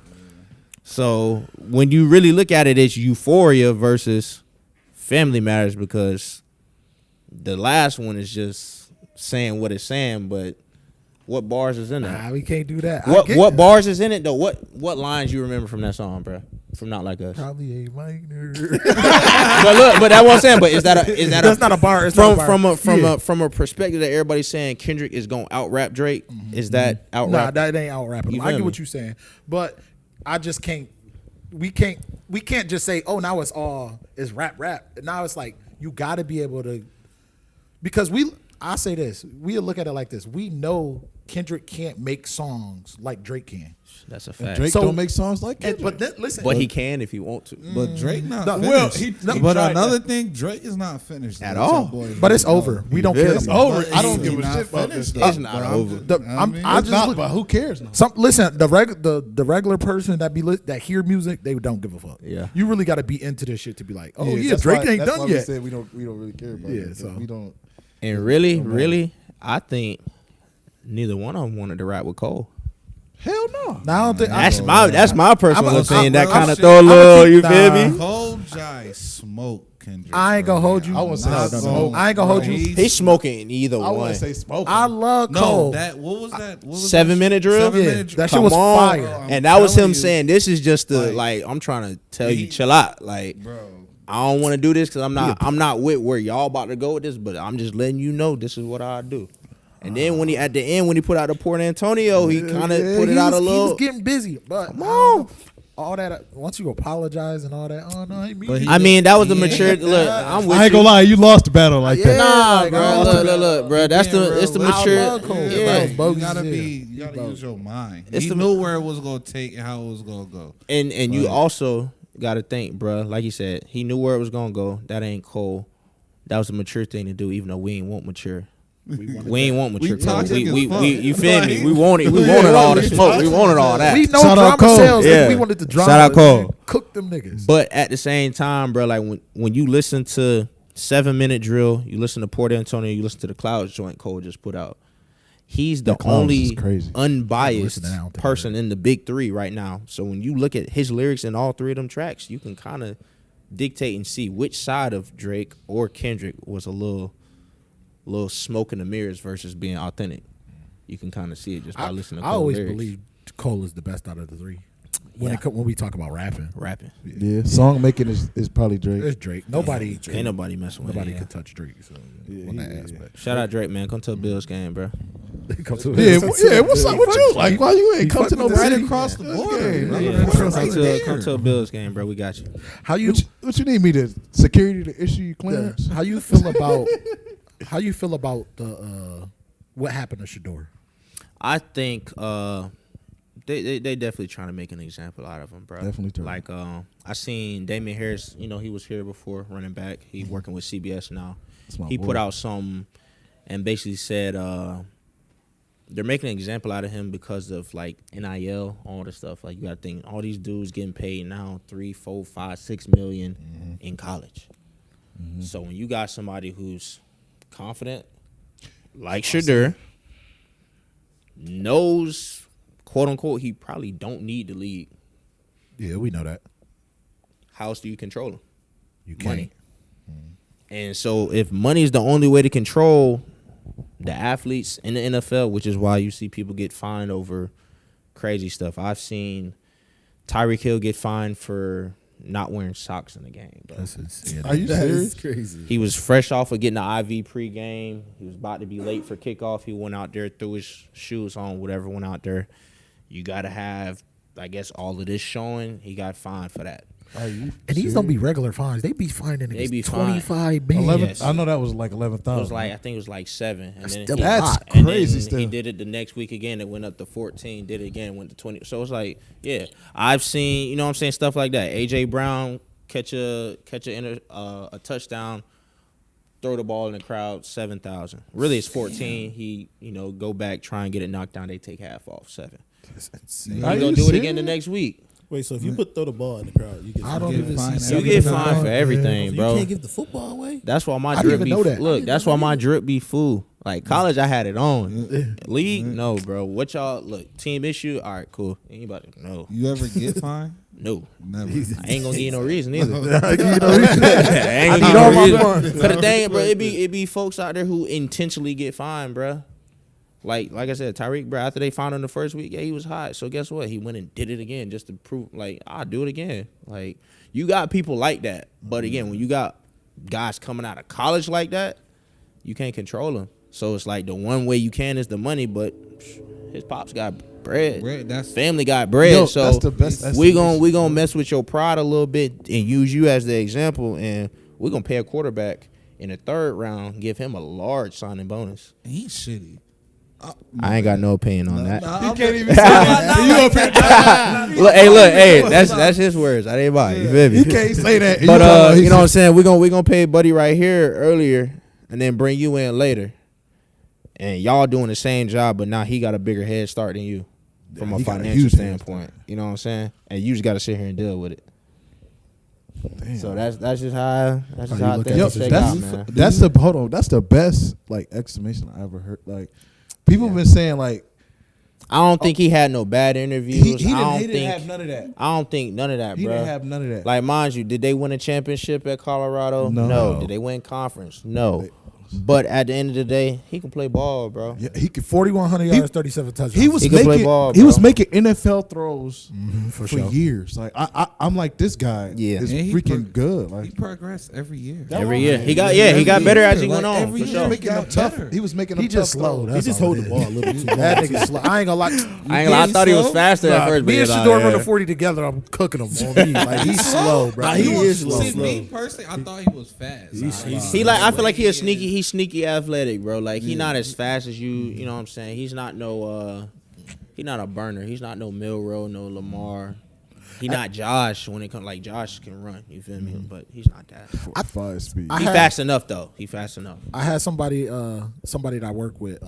So when you really look at it, it's Euphoria versus Family Matters, because the last one is just saying what it's saying, but what bars is in it? Nah, we can't do that. What bars is in it, though? What lines you remember from that song, bro? From Not Like Us? Probably a minor. But look, but that's what I'm saying. But is that That's not a bar. It's not a bar. From a perspective that everybody's saying Kendrick is gonna out rap Drake? Is that out rap? Nah, that ain't out rapping him. I get what you're saying, but I just can't. We can't just say, oh, now it's rap. Now it's like you got to be able to, because I say this, we look at it like this. We know Kendrick can't make songs like Drake can. That's a fact. Drake don't make songs like Kendrick. But then, listen, But he can if he want to. But Drake not well, finished. he but tried another thing, Drake is not finished At though. all. But it's over. We don't care. It's no more. over. I don't give a shit about this. It's not over. It's not, but who cares now? Listen, the regular person that hear music, they don't give a fuck. Yeah. You really got to be into this shit to be like, oh yeah, that's Drake why- ain't that's done why yet. We said we don't really care about it. so We don't. And really, I think neither one of them wanted to rap with Cole. Hell no. Now I don't think That's my personal opinion. That kind of shit. throw a little. You Nah. feel me? Cole Jai smoke Kendrick. I ain't gonna hold you. I wouldn't say No, smoke. I ain't gonna hold you. He's smoking either I one. wouldn't say smoke. I love Cole. What was that? What was 7 minute drill. 7 Yeah, minute drill. that shit Come was on. fire. And that was him telling you, saying, "This is just the like, I'm trying to tell you, chill out. Like, Bro. I don't want to do this because I'm not with where y'all about to go with this, but I'm just letting you know this is what I do." And then when he put out the Port Antonio, he kind of put it out a little. He was getting busy, but Come on. all that once you apologize and all that. Oh no, I mean, I mean, that was the mature. Look, I'm with I ain't you. gonna lie, you lost the battle like that. Nah, bro. Look, bro. It's the mature. love Cole. Yeah. Bro. Bogus You as hell. gotta use your mind. It's He the- knew where it was gonna take and how it was gonna go. And you also got to think, bro. Like you said, he knew where it was gonna go. That ain't Cole. That was a mature thing to do, even though we ain't want mature. We ain't want mature. We toxic as fuck. You feel me? We wanted all the smoke. We wanted all that. We know Shout out drama Cole. sales. Yeah. Like we wanted the drama. Shout out Cole. Man. Cook them niggas. But at the same time, bro, like when you listen to 7 minute drill, you listen to Port Antonio, you listen to the Clouds joint Cole just put out. He's the Clouds only is crazy. unbiased Listen, I don't think person in the big three right now. So when you look at his lyrics in all three of them tracks, you can kind of dictate and see which side of Drake or Kendrick was a little smoke in the mirrors versus being authentic. You can kind of see it just by listening to I Cole always lyrics. believe Cole is the best out of the three. When we talk about rapping, Yeah, song making is probably Drake. it's Drake. Nobody, Ain't nobody messing with nobody it. can touch Drake. So Yeah, on that yeah, aspect, Shout out Drake, man. Come to a Bills game, bro. Come to Yeah, what's up with you? Like, why you ain't come to no Right city? across the border. Yeah, come to a Bills game, bro. We got you. How you What you need me to security to issue you clearance? how you feel about the what happened to Shador? I think they definitely trying to make an example out of him, bro. Definitely trying. Like I seen Damian Harris. You know, he was here before, running back. He working with CBS now. That's my He boy. put out something and basically said they're making an example out of him because of like NIL, all this stuff. Like you got to think all these dudes getting paid now $3, $4, $5, $6 million in college. So when you got somebody who's confident, like Shador, knows, quote unquote, he probably don't need the league. Yeah, we know that. How else do you control him? You Money. can't. And so if money is the only way to control the athletes in the NFL, which is why you see people get fined over crazy stuff. I've seen Tyreek Hill get fined for not wearing socks in the game, bro. Are you serious? crazy. He was fresh off of getting an IV pregame. He was about to be late for kickoff. He went out there, threw his shoes on, whatever, went out there. You got to have, I guess, all of this showing. He got fined for that. And these don't be regular fines. They be finding They be niggas 25 bands. 11. Yes. I know that was like It 11,000. was like, I think it was like 7. And That's then still he, a lot. That's crazy He still. did it the next week again. It went up to 14. Did it again, went to 20. So it's like, yeah, I've seen, you know what I'm saying, stuff like that. AJ Brown catch a touchdown, throw the ball in the crowd, 7,000. Really, it's 14. He, go back, try and get it knocked down. They take half off, 7. That's insane. Are He's you gonna do it again serious? the next week. Wait, so if you throw the ball in the crowd, you get I don't even see. You get fined for everything, bro. You can't give the football away. That's why my I didn't drip even be know that. look. That's why my drip be full. Like college, I had it on. League, no, bro. What y'all look? Team issue, all right, cool. Anybody? No, You ever get fined? no. Never. I ain't gonna give you no reason either. I give you no reason. I ain't need gonna all give you my no reason. funds. Cause the thing, bro, it be folks out there who intentionally get fined, bro. Like I said, Tyreek, bro, after they found him the first week, yeah, he was hot. So guess what? He went and did it again just to prove, like, I'll do it again. Like, you got people like that. But again, when you got guys coming out of college like that, you can't control them. So it's like the one way you can is the money, but his pops got bread. That's Family got bread. Yo, so that's the best we gonna mess with your pride a little bit and use you as the example, and we're gonna pay a quarterback in the third round, give him a large signing bonus. he's shitty. I ain't got no opinion on that. You can't even say that. Look, that's his words. I didn't buy it. You feel me? You can't say that. But you know what I'm saying? We gonna pay Buddy right here earlier, and then bring you in later, and y'all doing the same job, but now he got a bigger head start than you from a he got a financial huge head standpoint. You know what I'm saying? And you just got to sit here and deal with it. Damn. So that's just how you things look at Yo, it, shake out, man. that's the hold on. That's the best like exclamation I ever heard. Like people have been saying like I don't think he had no bad interviews. he I didn't don't have none of that. I don't think none of that, He bro. didn't have none of that. Like, mind you, did they win a championship at Colorado? No. Did they win conference? No. But at the end of the day, he can play ball, bro. Yeah, he could 4,100 yards, 37 touchdowns. He was He can play making ball, he was bro. making NFL throws for for sure. years. Like I'm like this guy Yeah. is And he freaking good. He Like progressed every year. Every year. He got better as he went on, every for year. sure. making them tough. He was making them He tough just slow. throws. That's He just all hold it the is. ball a little bit too long. That nigga slow. I ain't gonna lie. I thought he was faster at first. Me and but Shador yeah. running 40 together. I'm cooking him on me. Like he's slow, bro. Nah, he is slow. See, me personally, I thought he was fast. He like I feel like he's sneaky athletic, bro. Like he not as fast as you know what I'm saying? He's not no he not a burner. He's not no Milrow, no Lamar. He not Josh when it comes like Josh can run, you feel me? But he's not that. I 5 speed. He fast enough though. He fast enough. I had somebody that I work with.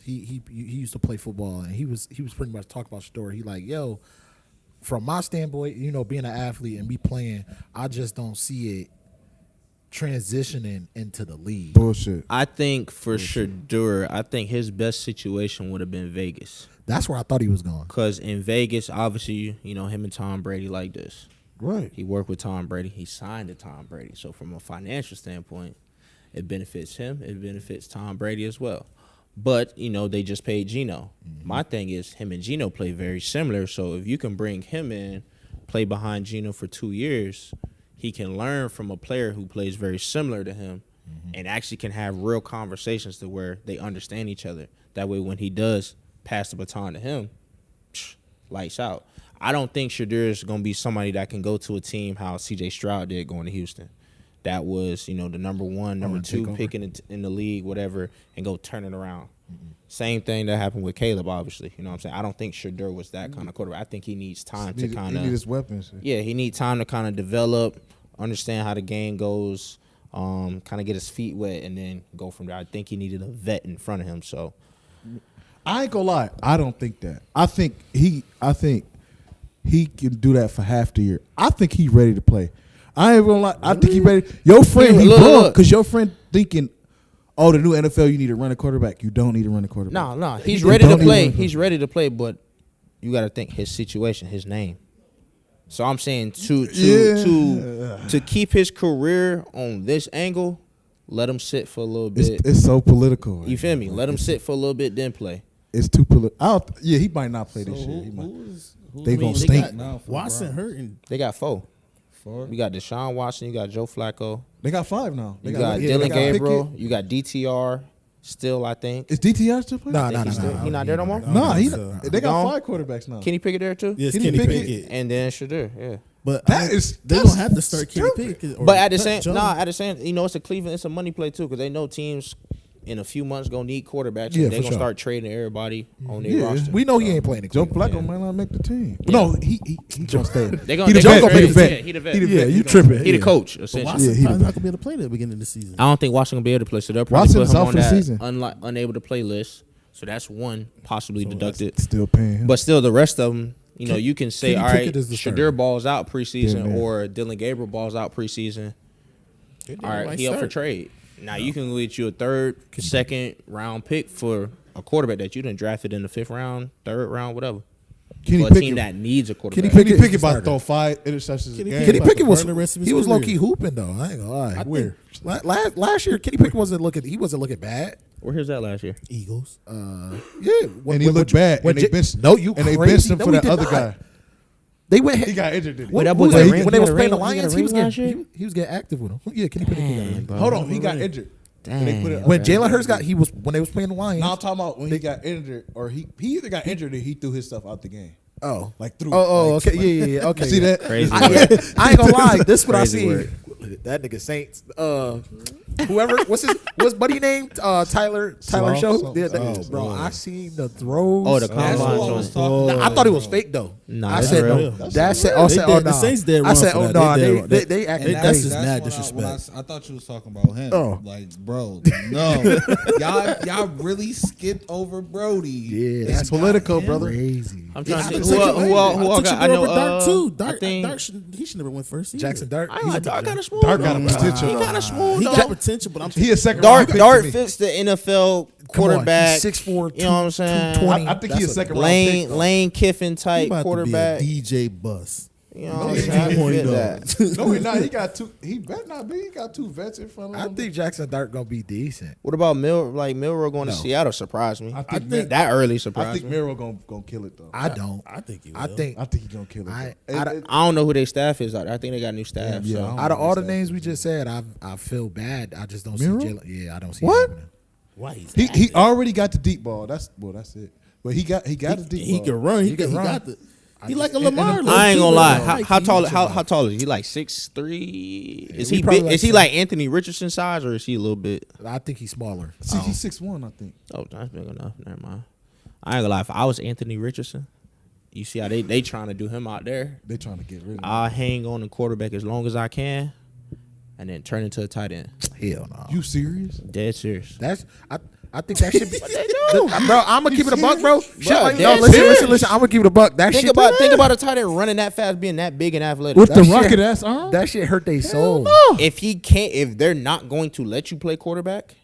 He used to play football, and he was pretty much talking about Shador. He like, yo, from my standpoint, you know, being an athlete and me playing, I just don't see it transitioning into the league. Bullshit. I think for Shador, I think his best situation would have been Vegas. That's where I thought he was going. Because in Vegas, obviously, you know, him and Tom Brady like this. Right. He worked with Tom Brady. He signed to Tom Brady. So from a financial standpoint, it benefits him. It benefits Tom Brady as well. But, you know, they just paid Geno. My thing is him and Geno play very similar. So if you can bring him in, play behind Geno for 2 years, he can learn from a player who plays very similar to him and actually can have real conversations to where they understand each other. That way when he does pass the baton to him, lights out. I don't think Shador is going to be somebody that can go to a team how C.J. Stroud did going to Houston. That was, you know, the number one, number two pick in the league, whatever, and go turn it around. Same thing that happened with Caleb, obviously. You know what I'm saying? I don't think Shador was that kind of quarterback. I think he needs time to kind He need of his weapons. yeah, he needs time to kind of develop, understand how the game goes, kind of get his feet wet, and then go from there. I think he needed a vet in front of him. So I ain't gonna lie. I don't think that. I think he can do that for half the year. I think he ready to play. I ain't gonna lie. I think he ready. Your friend, he broke because your friend thinking, oh, the new NFL, you need to run a quarterback. You don't need to run a quarterback. no, he's ready to play. He's ready to play, but you got to think his situation, his name. So I'm saying to keep his career on this angle, let him sit for a little bit. It's so political. You feel me? Let him sit for a little bit, then play. It's too political. Yeah, he might not play this year. He might. They gonna stink. Watson hurting. They got 4. You got Deshaun Watson. You got Joe Flacco. They got 5 now. You got Dylan Gabriel. You got DTR still, I think. Is DTR still playing? Nah. He not there no more? Nah, they got Gone? 5 quarterbacks now. Kenny Pickett there too? Yes, Kenny Kenny Pickett. Pickett. And then Shador, yeah. But That's they don't have to start Kenny Pickett. But at the same, you know, it's a Cleveland, it's a money play too, because they know teams in a few months gonna need quarterbacks. Yeah, and they're for gonna sure. start trading everybody on their Yeah. roster. We know he ain't playing. Joe Flacco might not make the team. No, he gonna stay. They He the gonna vet. trade He the him. vet. Yeah, he the vet. He the Yeah, vet. you tripping. He the Yeah. coach, But essentially. Watson's he probably the not gonna be able to play at the beginning of the season. I don't think Washington will be able to play, so they'll probably Watson's put him out on for the that season. unable to play list. So that's one possibly deducted. Still paying him. But still, the rest of them, You know, you can say, Kenny all right, Pickett is the Shadur starter. balls out preseason, Yeah, or Dylan Gabriel balls out preseason. All right, he up for trade. Now you can get you a third, second round pick for a quarterback that you done drafted in the 5th round, 3rd round, whatever. Kenny For a team Pickett. that needs a quarterback. Kenny Kenny Pickett Pickett about to starter. throw 5 interceptions a game. Kenny Pickett was burn the rest of his he was career. low key hooping though. I ain't gonna lie. Where? Last year, Kenny Pickett wasn't looking bad. Where was that last year? Eagles. Yeah, And he looked bad. when And they J- benched, no, you and they crazy. benched him No, for he that did other not. guy. They went. He got injured, didn't he? Wait, that Who boy was got that? ring- When he they was got a playing the ring- he got a Lions, he ring was last getting year? he was getting active with them. Yeah, Kenny Pickett got a ring. bro. Hold on, he got injured. And they put it When okay. Jalen Hurts when they was playing the Lions. Now I'm talking about when he got injured, or he either got injured or he threw his stuff out the game. Oh, Like through. okay, yeah, okay. See that? Crazy. I ain't gonna lie. This what I Crazy see. word. That nigga Saints. Whoever, what's buddy name? Tyler Sloth, Show. something. Yeah, that- bro, I seen the throws. Oh, the That's combine what I was joint. talking Nah, I thought it was fake though. Nah, I it's said real. no. That said, oh, They said, did- oh the no. Saints did I wrong said, for oh that. no. They did- They acted that's crazy. just mad when disrespect. I thought you was talking about him. Oh. Like, bro, no. y'all really skipped over Brody. Yeah, It's that's political, brother. crazy. I'm trying to I see who all took got. I Shadur know. over Dark too. I Dark, think Dark he should never went first. either. Jackson Dart. I he's a Dark big got a smooth. Dark got a though. potential. He got a smooth. He though. got potential, but I'm He a second Dark round pick Dart to me. fits the NFL Come on, quarterback. he's 6'4", You know what I'm saying? 220. I think he a That's second round pick. Lane Kiffin he type about quarterback. to be a DJ bus. You know what I'm saying? I fit that. No, he not. He got two. He better not be. He got 2 vets in front of I him. think Jackson Dart gonna be decent. What about Milroe going to No. Seattle? Surprised me. I think That early I surprised think me. Miro gonna kill it though. I don't. I think he will. I think I think he gonna kill it. I- though. I- I don't know who their staff is. I think they got new staff. Yeah, so. I don't out of know all the that. names we just said, I feel bad. I just don't Miro? see Jalen. Yeah, I don't see What? it happening. Why he's He already got the deep ball. That's it. But he got the deep he ball. can run. He can run. got the. He like a Lamar. I ain't gonna lie. Like, How tall? he's How tall is he? Like 6'3"? Is he he probably big? like Is he 6'. like Anthony Richardson size, or is he a little bit? I think he's smaller. See, he's 6'1", I think. Oh, that's big enough. Never mind. I ain't gonna lie. If I was Anthony Richardson, you see how they trying to do him out there. They trying to get rid of him. I'll hang on the quarterback as long as I can, and then turn into a tight end. Hell no. You serious? Dead serious. That's I think that should be. Bro, I'm gonna keep it a buck, bro. Shit, like, no, dead listen. serious. I'm gonna keep it a buck. That Think shit. about a tight end running that fast, being that big and athletic. With That the shit- rocket ass arm? That shit hurt their soul. If he can't, if they're not going to let you play quarterback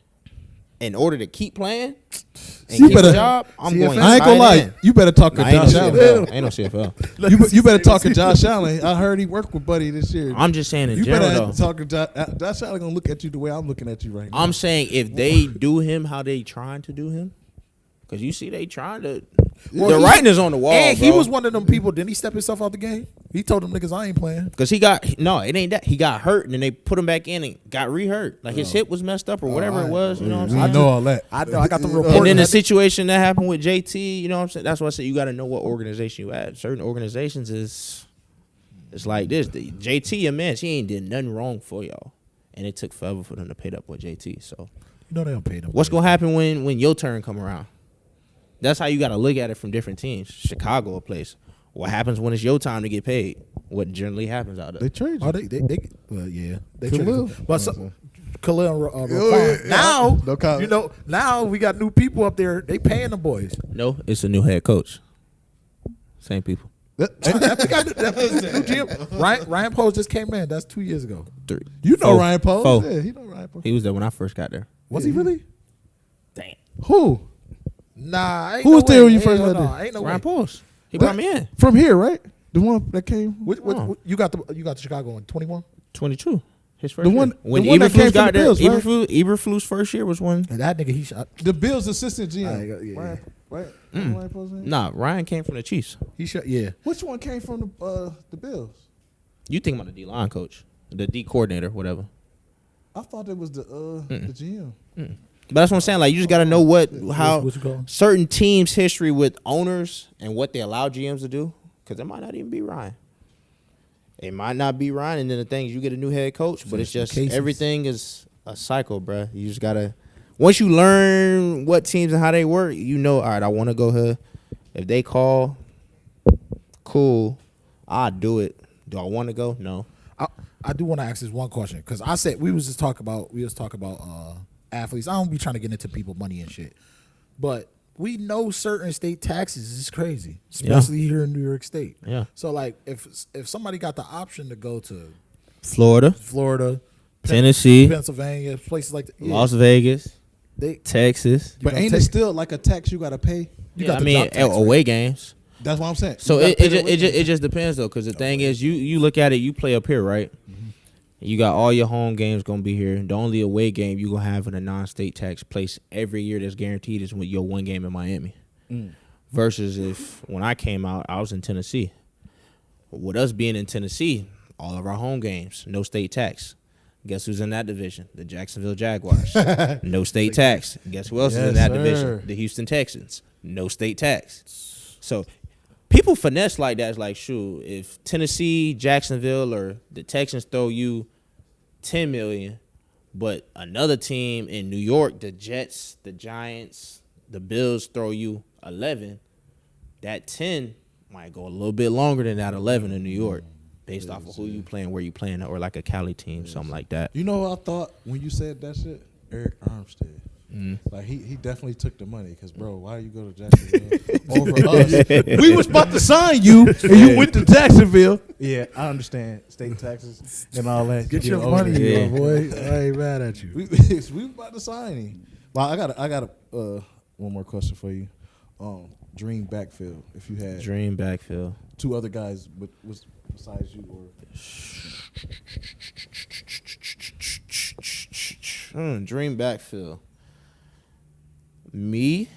in order to keep playing and You keep better- a job, I'm CFL. going. I ain't gonna tight lie. end. You better talk to Nah, ain't no Josh Allen. CFL. Ain't no CFL. You better talk to Josh Allen. I heard he worked with Buddy this year. I'm just saying in You general better though. talk to Josh Allen. Gonna look at you the way I'm looking at you right now. I'm saying if they do him how they trying to do him, because you see they trying to. Well, the he- writing is on the wall, And he bro. was one of them people. Didn't he step himself out the game? He told them niggas I ain't playing. Because he got no, it ain't that he got hurt and then they put him back in and got re-hurt. Like his hip was messed up or whatever it was. You know what I'm we saying? know all that. I know. I got the report. And then the situation that happened with JT, you know what I'm saying? That's why I said you got to know what organization you at. Certain organizations is it's like this. The JT, a man, he ain't did nothing wrong for y'all, and it took forever for them to pay up with JT. So You know they don't pay them. what's gonna happen when your turn come around? That's how you got to look at it from different teams. Chicago, a place. What happens when it's your time to get paid? What generally happens out They there? trade you. Oh, well, yeah. They Khalil. traded- But Khalil and yeah. now, No comment. you know, now we got new people up there. They paying the boys. No, it's a new head coach. Same people. New GM. Ryan Post just came in. That's 2 years ago. 3. You know 4. Ryan Post. 4. Yeah, he know Ryan Post. He was there when I first got there. Was he really? Damn. Who? Nah. Ain't Who no was there way. when you first Hell got no, there? Ain't no Ryan way. Post. He brought me in. From here, right? The one that came. You got the Chicago in 21. 22. His first The year. one- when the one that came Eberflus from got the there. Bills, right? Eberflus' first year was when. And that nigga, he shot. The Bills' assistant GM. Yeah. Ryan, right? Ryan Post name? Nah, Ryan came from the Chiefs. He shot. Yeah. Which one came from the Bills? You think about the D line coach, the D coordinator, whatever. I thought it was the GM. But that's what I'm saying. Like you just got to know how What you call him? certain teams' history with owners and what they allow GMs to do, because it might not even be Ryan. It might not be Ryan, and then the thing is, you get a new head coach, but it's just cases. everything is a cycle, bruh. You just gotta once you learn what teams and how they work, you know. All right, I want to go here. If they call, cool, I'll do it. Do I want to go? No. I do want to ask this one question because I said we was talking about athletes. I don't be trying to get into people money and shit, but we know certain state taxes is crazy, especially here in New York State. Yeah. So like if somebody got the option to go to Florida, Tennessee, Pennsylvania, places like that, Las Vegas, Texas. But ain't it still like a tax you got to pay? I mean, away games. That's what I'm saying. So it just depends though, because the thing is, you look at it, you play up here, right? Mm-hmm. You got all your home games gonna be here. The only away game you gonna have in a non-state tax place every year that's guaranteed is with your one game in Miami. Versus if when I came out, I was in Tennessee. With us being in Tennessee, all of our home games, no state tax. Guess who's in that division? The Jacksonville Jaguars. No state tax. Guess who else is in that division? The Houston Texans. No state tax. So people finesse like that. It's like, shoot, if Tennessee, Jacksonville, or the Texans throw you $10 million, but another team in New York, the Jets, the Giants, the Bills throw you 11, that 10 might go a little bit longer than that 11 in New York, based off of who you playing, where you playing, or like a Cali team, something like that. You know what I thought when you said that shit? Eric Armstead. Like he definitely took the money because, bro, why you go to Jacksonville over us? We was about to sign you and you went to Jacksonville. Yeah, I understand state taxes and all that. Get your money, boy. I ain't mad at you. We was about to sign him. Well, I got one more question for you. Dream backfield. If you had Dream backfield, two other guys, but was besides you or dream backfield. Me,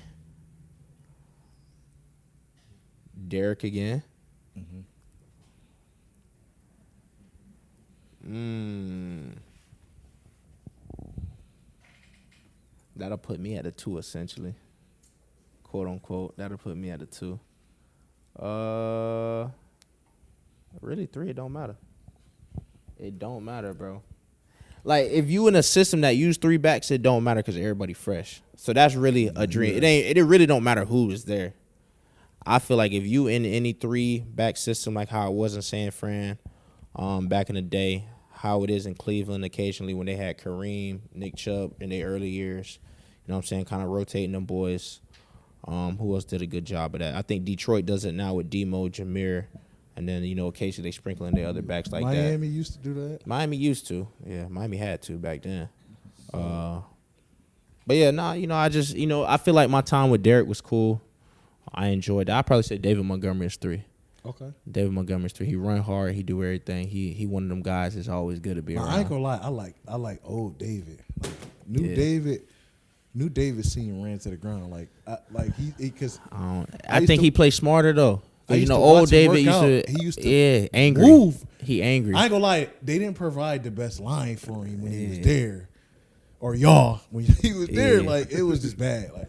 Derek again. That'll put me at a 2, essentially. Quote unquote. That'll put me at a 2. Really 3. It don't matter. It don't matter, bro. Like, if you in a system that use 3 backs, it don't matter because everybody fresh. So that's really a dream. It really don't matter who is there. I feel like if you in any 3 back system, like how it was in San Fran, back in the day, how it is in Cleveland occasionally when they had Kareem, Nick Chubb in their early years, you know what I'm saying, kind of rotating them boys. Who else did a good job of that? I think Detroit does it now with Demo, Jameer. And then, occasionally they sprinkle in their other backs like that. Miami used to do that? Miami used to. Yeah, Miami had to back then. But, yeah, I just, I feel like my time with Derek was cool. I enjoyed that. I'd probably say David Montgomery is 3. Okay. David Montgomery's 3. He run hard. He do everything. He one of them guys that's always good to be around. I ain't gonna lie. I like old David. Like, New David senior ran to the ground. Because I think he plays smarter, though. Old David used to angry. Move. He angry. I ain't gonna lie, they didn't provide the best line for him when he was there, or y'all when he was there. Like, it was just bad. Like,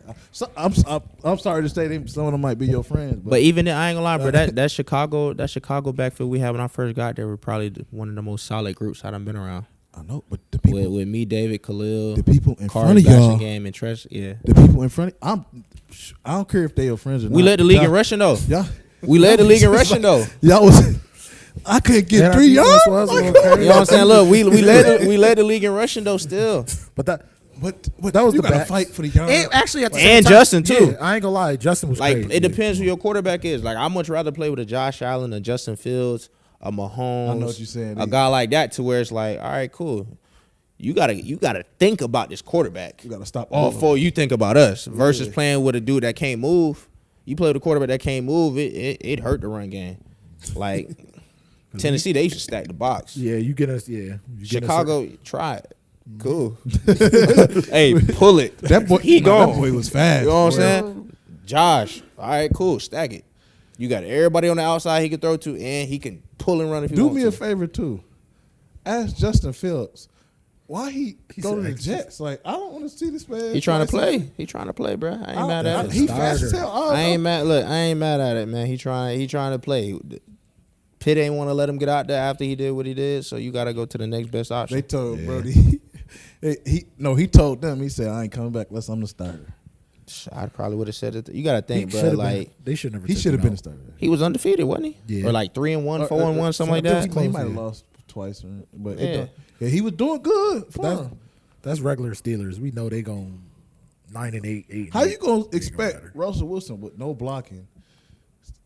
I'm sorry to say some of them might be your friends, but even then, I ain't gonna lie, bro. That Chicago backfield we had when I first got there were probably one of the most solid groups I've been around. I know, but the people with me, David, Khalil, the people in front of y'all, game and Tresh, the people in front of I don't care if they your friends or not. We led the league in rushing though. Yeah. We led the league in rushing though. I couldn't get 3 yards. You know what I'm saying? Look, we led the league in rushing though still. But that was the bad fight for the yards. And actually, at the and same Justin time, too. Yeah, I ain't gonna lie, Justin was like crazy. It depends who your quarterback is. Like, I'd much rather play with a Josh Allen, a Justin Fields, a Mahomes. I know what you're saying. A guy like that, to where it's like, all right, cool. You gotta think about this quarterback. You gotta stop all before you think about us. Versus playing with a dude that can't move. You play with a quarterback that can't move, it hurt the run game. Like Tennessee, they used to stack the box. Yeah, you get us. Yeah, Chicago, try it. Cool. Hey, pull it. That boy, he gone. That boy was fast. You know what I'm saying? Josh, all right, cool. Stack it. You got everybody on the outside he can throw to, and he can pull and run if he wants to. Do me a favor too. Ask Justin Fields why he go to the Jets. Like, I don't want to see this man. He trying to play. He trying to play, bro. I ain't mad at it. He fast as hell. I ain't mad. Look, I ain't mad at it, man. He trying to play. Pitt ain't want to let him get out there after he did what he did, so you got to go to the next best option. They told Brody. He told them. He said, I ain't coming back unless I'm the starter. I probably would have said it. You got to think, bro. Like, they should never. He should have been a starter. He was undefeated, wasn't he? Yeah. Or like 3-1, 4-1, something like that. He might have lost twice, but he was doing good. That's regular Steelers. We know they gon' 9-8, 8. How you gonna expect Russell Wilson with no blocking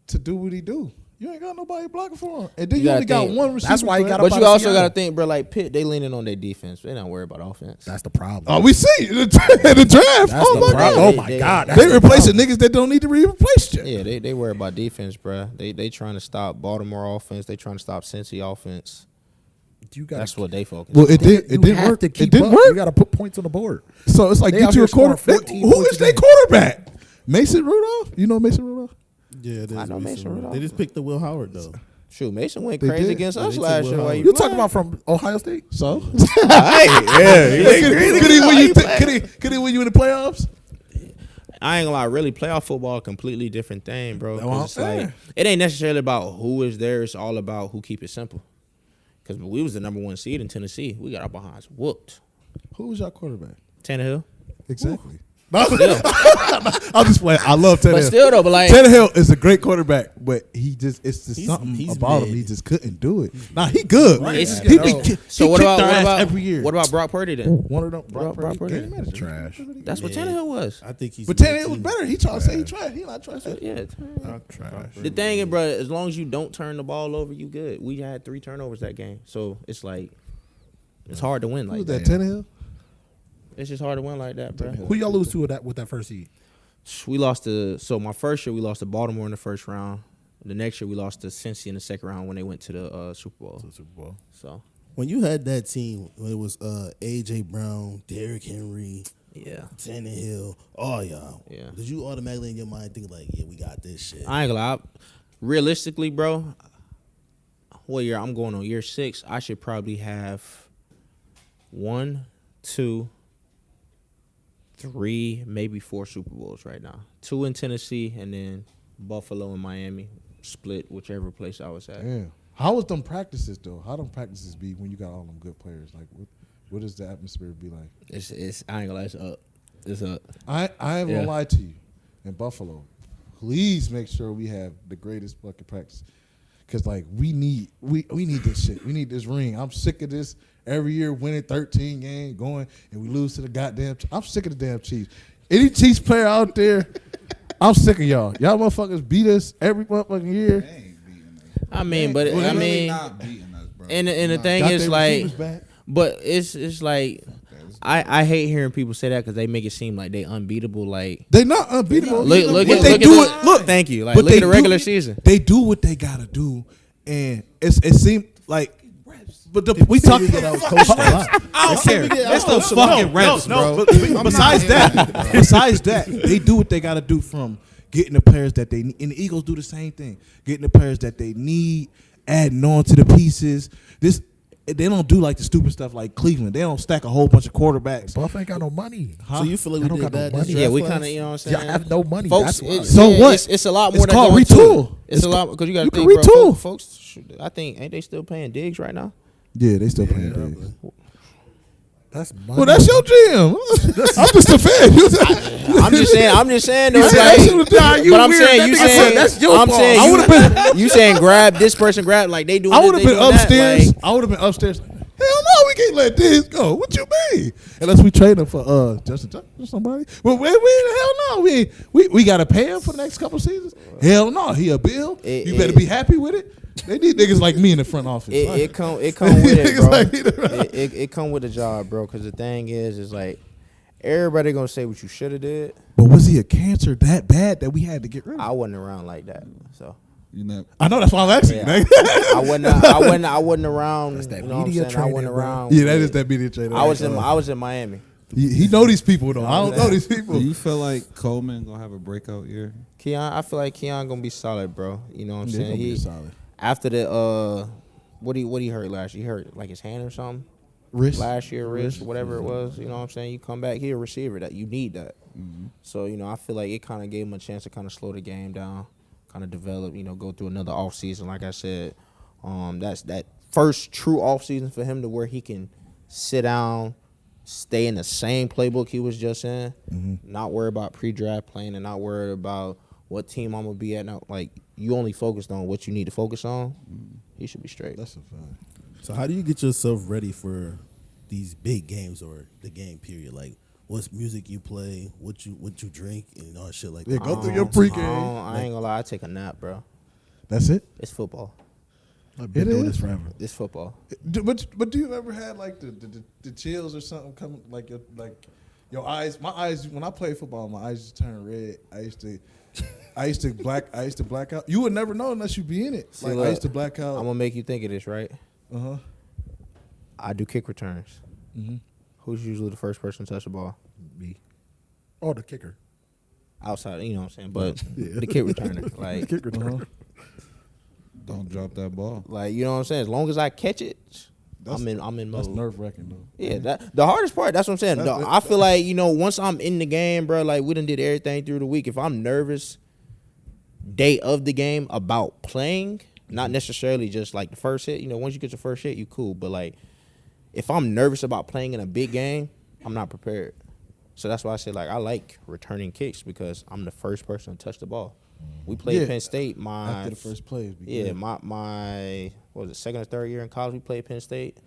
to do what he do? You ain't got nobody blocking for him, and then you only got one receiver. That's why he got. But you also got to think, bro. Like Pitt, they leaning on their defense. They not worried about offense. That's the problem. Oh, we see the draft. That's Oh my god! Oh my god! They replacing niggas that don't need to be replaced yet. Yeah, they worry about defense, bro. They trying to stop Baltimore offense. They trying to stop Cincy offense. That's what they focus. Well, it didn't work. It didn't work. You got to put points on the board. So it's like get you a quarterback. Who is their quarterback? Mason Rudolph. You know Mason Rudolph? Yeah, I know Mason Rudolph. They just picked the Will Howard though. Shoot, Mason went crazy against us last year. You talking about from Ohio State? So could he win you? Could he win you in the playoffs? I ain't gonna lie, really, playoff football a completely different thing, bro. Well, It's like, it ain't necessarily about who is there. It's all about who keep it simple. Because we was the number 1 seed in Tennessee. We got our behinds whooped. Who was your quarterback? Tannehill. Exactly. I'm just playing. I love Tannehill. But still, though, Tannehill is a great quarterback, but it's just something about him. He just couldn't do it. Nah, he good. Right. So what about every year? What about Brock Purdy then? One of them. Brock Purdy. Trash. That's what Tannehill was. I think he's. But Tannehill was better. He tried to say he tried. He not trying to say. Yeah. Trash. The thing is, bro, as long as you don't turn the ball over, you good. We had 3 turnovers that game, so it's like it's hard to win like that. that. Tannehill. It's just hard to win like that, bro. Who y'all lose to with that first seed? We lost my first year we lost to Baltimore in the first round. The next year we lost to Cincy in the second round when they went to the Super Bowl. So when you had that team, when it was AJ Brown, Derrick Henry, Tannehill, all y'all. Yeah. Did you automatically in your mind think like, yeah, we got this shit? I ain't gonna lie. Realistically, bro, what year? I'm going on year 6. I should probably have 1, 2, 3, maybe 4 Super Bowls right now. 2 in Tennessee and then Buffalo and Miami. Split whichever place I was at. Yeah. How was them practices though? How them practices be when you got all them good players? Like what does the atmosphere be like? It's I ain't gonna lie, it's up. It's up. I ain't gonna lie to you. In Buffalo, please make sure we have the greatest fucking practice. Cause like we need this shit. We need this ring. I'm sick of this. Every year winning 13 games, going and we lose to the goddamn. I'm sick of the damn Chiefs. Any Chiefs player out there, I'm sick of y'all. Y'all motherfuckers beat us every motherfucking year. I mean, but I mean, not beating us, bro. and the thing is like, but it's like. I hate hearing people say that because they make it seem like they unbeatable. Like they not unbeatable. Look, thank you. Like, look at the regular season. They do what they gotta do, and it seems like. But we talking about I don't care. It's those fucking reps, bro. Besides that, they do what they gotta do from getting the players that they need. And the Eagles do the same thing, getting the players that they need, adding on to the pieces. They don't do like the stupid stuff like Cleveland. They don't stack a whole bunch of quarterbacks. Buff ain't got no money. So you feel like we did that? Yeah, we kind of, you know what I'm saying? Yeah, I have no money. Folks, That's why. So what? It's a lot more. It's called retool. It's a lot because you got to think, retool. bro. Folks, I think ain't they still paying Diggs right now? Yeah, they still paying Diggs. That's money. Well, that's your GM. I'm just a fan. I'm just saying. Though, like, but I'm saying you saying that's your fault. I would have been. You saying grab this person, grab like they do. I would have been upstairs. I would have been upstairs. Hell no, we can't let this go. What you mean? Unless we trade him for Justin Tucker or somebody. Well, we hell no. We gotta pay him for the next couple seasons. Hell no, he a bill. You better be happy with it. They need niggas like me in the front office. It come with it, bro. It come with the job, bro. Because the thing is like everybody gonna say what you should have did. But was he a cancer that bad that we had to get rid of? I wasn't around like that, so. You know, I know that's why I'm asking. Yeah. I wasn't around. That's that media training. I wasn't around. Yeah, that is that media training. I was in Miami. He know these people though. I don't know these people. Do you feel like Coleman gonna have a breakout year? I feel like Keon gonna be solid, bro. You know what I'm saying? He solid. After the what he hurt last year? He hurt like his hand or something. Wrist. Last year, wrist, whatever it was. You know what I'm saying? You come back, he a receiver that you need that. Mm-hmm. So I feel like it kind of gave him a chance to kind of slow the game down, kind of develop. Go through another off season. Like I said, that's that first true off season for him to where he can sit down, stay in the same playbook he was just in, not worry about pre-draft playing, and not worry about what team I'm gonna be at. Now, like you only focused on what you need to focus on. He should be straight. That's a fact. So how do you get yourself ready for these big games or the game period? Like, what music you play, what you drink, and all that shit like Yeah, that. go through your pregame. I ain't gonna lie, I take a nap, bro. That's it. It's football. I've been doing this forever. It's football. But do you ever had like the chills or something come like your eyes? My eyes when I play football, my eyes just turn red. I used to black out. You would never know unless you be in it. See, Like look, I used to black out. I'm gonna make you think of this, right? I do kick returns. Mm-hmm. Who's usually the first person to touch the ball? Me. Oh, the kicker. Outside, you know what I'm saying? But the kick returner, like, Kick return. Don't drop that ball. like you know what I'm saying? As long as I catch it, I'm in mode. That's nerve wracking though. Yeah, the hardest part. That's what I'm saying. I feel like once I'm in the game, bro. Like we done did everything through the week. If I'm nervous, day of the game about playing, not necessarily just like the first hit. Once you get your first hit, you cool. But like, if I'm nervous about playing in a big game, I'm not prepared. So that's why I say like I like returning kicks because I'm the first person to touch the ball. We played Penn State. After the first play. My what was it, second or third year in college? We played Penn State.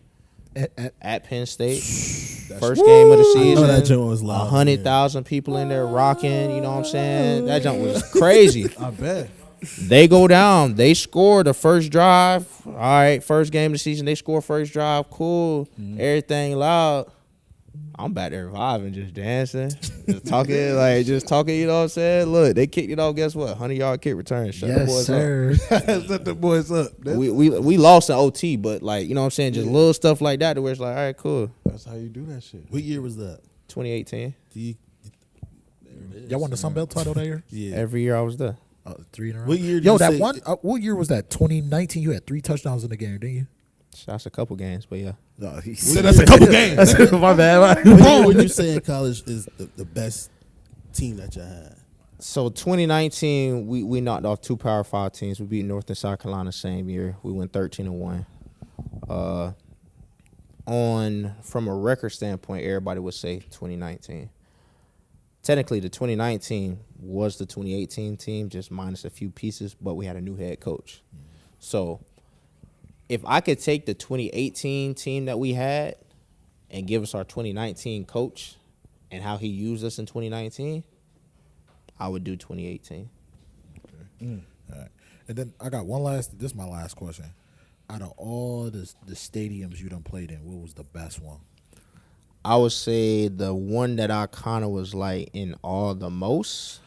At Penn State, first Woo! game of the season. I know that joint was loud. 100,000 people in there rocking. You know what I'm saying? That jump was crazy. I bet. They go down. They score the first drive. All right, first game of the season. They score first drive. Cool. Everything loud. I'm back there vibing, just dancing, just talking, you know what I'm saying? Look, they kicked it off, guess what? 100-yard kick return. Shut the boys up. Shut the boys up. We lost in OT, but like, you know what I'm saying? Just little stuff like that where it's like, all right, cool. That's how you do that shit. What year was that? 2018. Y'all won the Sun Belt title that year? Yeah. Every year I was there. 3 in a row. What year did Yo, you that say- one. What year was that? 2019. You had 3 touchdowns in the game, didn't you? That's a couple games, but yeah. No, So that's a couple games. my bad. What year would you say in college is the best team that you had? So 2019, we knocked off 2 Power 5 teams. We beat North and South Carolina same year. We went 13-1. From a record standpoint, everybody would say 2019. Technically, the 2019 was the 2018 team, just minus a few pieces, but we had a new head coach. So if I could take the 2018 team that we had and give us our 2019 coach and how he used us in 2019, I would do 2018. All right. And then I got one last. This is my last question. Out of all the stadiums you done played in, what was the best one? I would say the one that I kind of was like in awe the most,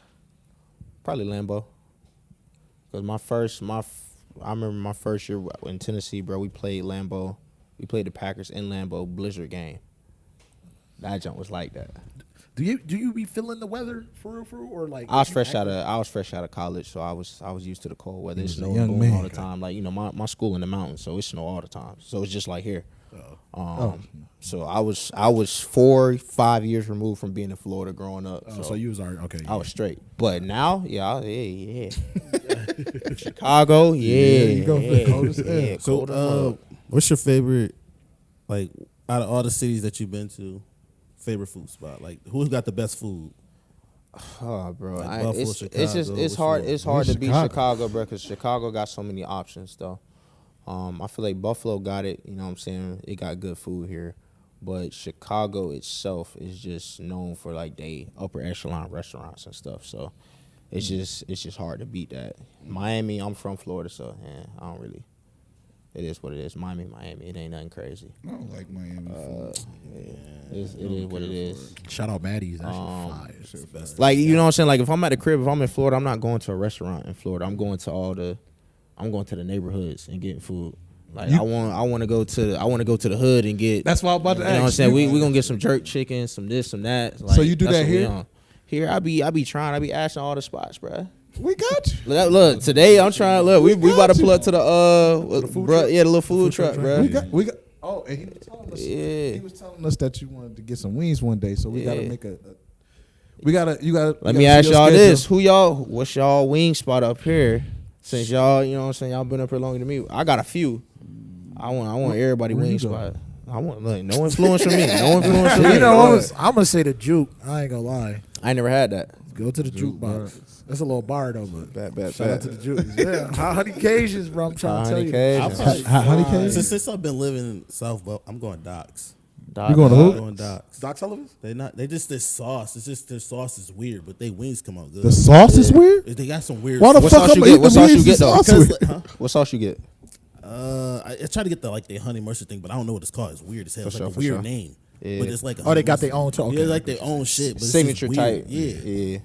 probably Lambeau. Because I remember my first year in Tennessee, bro. We played Lambeau. We played the Packers in Lambeau Blizzard game. That jump was like that. Do you be feeling the weather for real, or like? I was fresh out of college, so I was used to the cold weather. It snowed all the time. Like my school in the mountains, so it snowed all the time. So it's just like here. So I was 4-5 years removed from being in Florida growing up. So you was already okay. I was straight. But now, yeah. Chicago, you go for the coldest air. So, what's your favorite, like, out of all the cities that you've been to, favorite food spot? Like, who's got the best food? Oh, bro, Like Buffalo, it's Chicago, hard to beat Chicago, bro, because Chicago got so many options, though. I feel like Buffalo got it. You know what I'm saying? It got good food here, but Chicago itself is just known for like they upper echelon restaurants and stuff. So it's just hard to beat that. Miami, I'm from Florida, so yeah, I don't really. It is what it is. Miami. It ain't nothing crazy. I don't like Miami food. It is what it is. Shout out Maddie's. That shit fire. Like, you know what I'm saying? Like, if I'm at the crib, if I'm in Florida, I'm not going to a restaurant in Florida. I'm going to the neighborhoods and getting food. Like, I want to go to the hood and get. That's why I'm about to ask. You know what I'm saying? We gonna get some jerk chicken, some this, some that. Like, so you do that's that what we here? on. Here I be trying. I be asking all the spots, bro. We got you. Look, today I'm trying. Look, we about to pull up to the the little food truck, bro. We got. Oh, and he was telling us. Yeah. He was telling us that you wanted to get some wings one day, so we gotta make a. You gotta. Let me ask y'all this: what's y'all wing spot up here? Since y'all, you know what I'm saying, y'all been up here longer than me. I got a few. I want everybody wing spot. I want no influence from me. No influence from me. You know, I'm gonna say the Juke. I ain't gonna lie. I ain't never had that. Go to the jukebox. That's a little bar though, but Bet. shout out to the Juke. Yeah, honey Cajuns, bro. I'm trying to tell you. Honey Cajuns. Since I've been living in South, I'm going Docks. You going to who? Going Doc's. Doc Sullivan's? They not. They just their sauce. It's just their sauce is weird, but they wings come out good. The sauce is weird? They got some weird. Why the What fuck sauce I'm you get? eating What the sauce you wings? get, though? Sauce weird. Huh? What sauce you get? I try to get the honey mustard thing, but I don't know what it's called. It's weird as hell. For It's sure, like a for weird sure. name. Yeah. But it's like Oh, they got their own. Okay. Yeah, like their own shit. But Signature it's just weird. type. Yeah.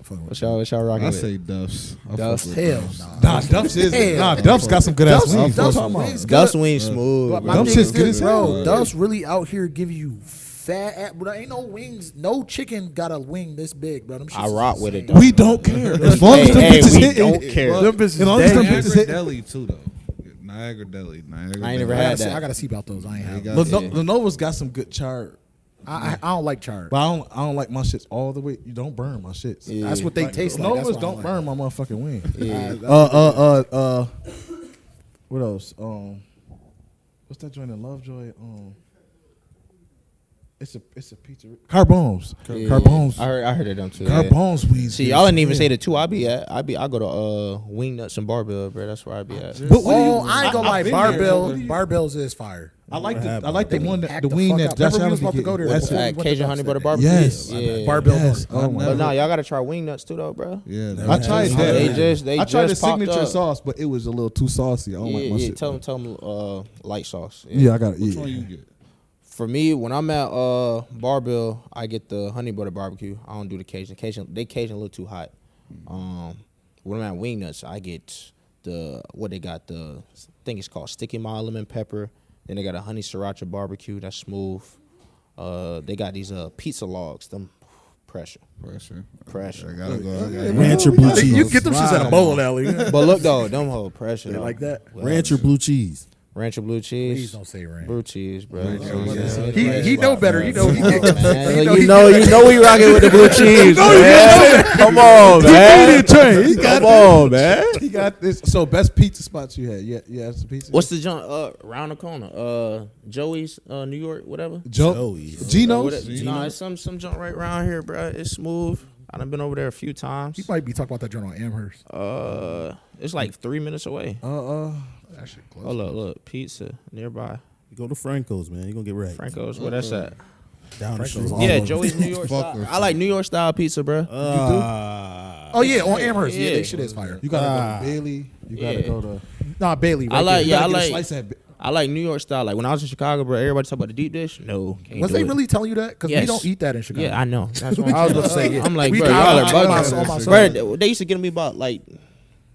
What y'all rocking I with? say Duff's. Duff's. Hell Nah, Duff's Duff's got some good ass wings. Duff's wings smooth. But bro. my Duff's thing shit's is good this, as hell. bro. Duff's really out here give you fat. But ain't no wings. No chicken got a wing this big, bro. Them I shits rock is with it, insane. though. We don't care. As long as them Hey, bitches we hitting. don't care. Them bitches, as long as them bitches Niagara hitting. Deli too though. Niagara Deli. I ain't never had that. I gotta see about those. I ain't have. got- Lenovo's got some good chard. I don't like chard. But I don't like my shits all the way. You don't burn my shits. Yeah. That's what they taste like. That's Novas why I don't like burn my motherfucking wing. Yeah. What else? What's that joint in Lovejoy? It's a pizza. Carbones. Yeah. Carbones. I heard of them too. Carbones weeds. See, y'all didn't even say the two I be at. I go to Wing Nuts and Barbell, bro. That's where I be at. But I ain't gonna lie. been there. Barbells is fire. I like the one that Act the the wing fuck that up. Josh Remember we Allen was about to be go there getting. before we At went to Cajun Duff's Honey that Butter day. Barbecue. Yes. Yeah. Barbell. Yes. Oh my But no, y'all gotta try Wing Nuts too, though, bro. Yeah, I tried that. They I tried the just popped signature up. sauce, but it was a little too saucy. I don't like my shit. Tell them light sauce. Yeah, I got it. Which one Yeah. you get? For me, when I'm at Barbell, I get the honey butter barbecue. I don't do the Cajun. They Cajun a little too hot. When I'm at Wing Nuts, I get what they got. The I think it's called sticky mild lemon pepper. Then they got a honey sriracha barbecue that's smooth. They got these pizza logs. Them pressure. I gotta go. Rancher blue cheese. You get them shits at a bowling alley. But look though, them hold pressure. They though. like that. Rancher blue cheese. Rancher blue cheese. Please don't say ranch. Blue cheese, bro. He know better. You know he get You know we rocking with the blue cheese, man. Come on, man. Come on, man. He got this. So best pizza spots you had? Yeah, some pizza. What's the joint around the corner? Joey's, New York, whatever. Joey's. Geno's? Nah, it's some joint right around here, bro. It's smooth. I done been over there a few times. He might be talking about that joint on Amherst. It's like 3 minutes away. That shit close. Oh look, pizza nearby. You go to Franco's, man. You gonna get right. Franco's, where that's at? Down the street. Yeah, Joey's New York style. I like New York style pizza, bro. Oh yeah, on Amherst. Yeah, Yeah. they shit is fire. You gotta go to Bailey. You gotta Yeah. go to. Nah, Bailey. Right I like, there. yeah, I Get a like. slice at I like New York style. Like when I was in Chicago, bro, everybody talk about the deep dish. No, can't Was do they it. really telling you that? Because we Yes. don't eat that in Chicago. Yeah, I know. That's what I was about to say. I'm like, We bro, got y'all it. are On my bugging. side. Bro, they used to get me about like,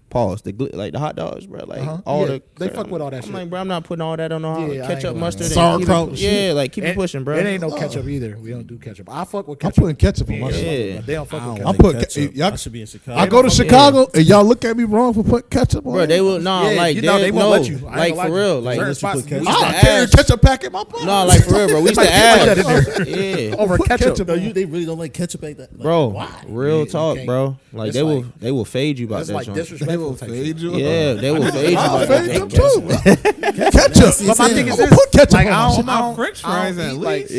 pause like the hot dogs, bro. Like all Yeah, the they fuck with all that I'm shit. like, bro, I'm not putting all that on no Yeah, I ketchup, ain't mustard, gonna and keep Sauerkraut it- shit. Yeah, like keep it pushing, bro. It ain't no ketchup either. We don't do ketchup. I fuck with I'm ketchup. putting ketchup on my shit. Yeah. They don't fuck with I ketchup. I'm don't putting like ketchup. y'all- I should be in Chicago. I go to Chicago and y'all look at me wrong for putting ketchup on. Bro, they will Yeah, like you know, they won't no, let you. I ain't like gonna lie for to real, you. like Certain we spots used you to can- I carry a ask. ketchup pack in my pocket. No, like for real, bro. We used to Put ask. that in Yeah, Over ketchup. No, they really don't like ketchup like that. Like, bro. why? Real talk, can't. bro. Like It's they will fade you about That's that like joint. disrespectful type shit. Yeah, they will fade you I'll about fade that. them too. Ketchup. But my thing is I'm gonna this, put ketchup like, on I my don't, shit. I don't, French I don't fries at eat, like, least.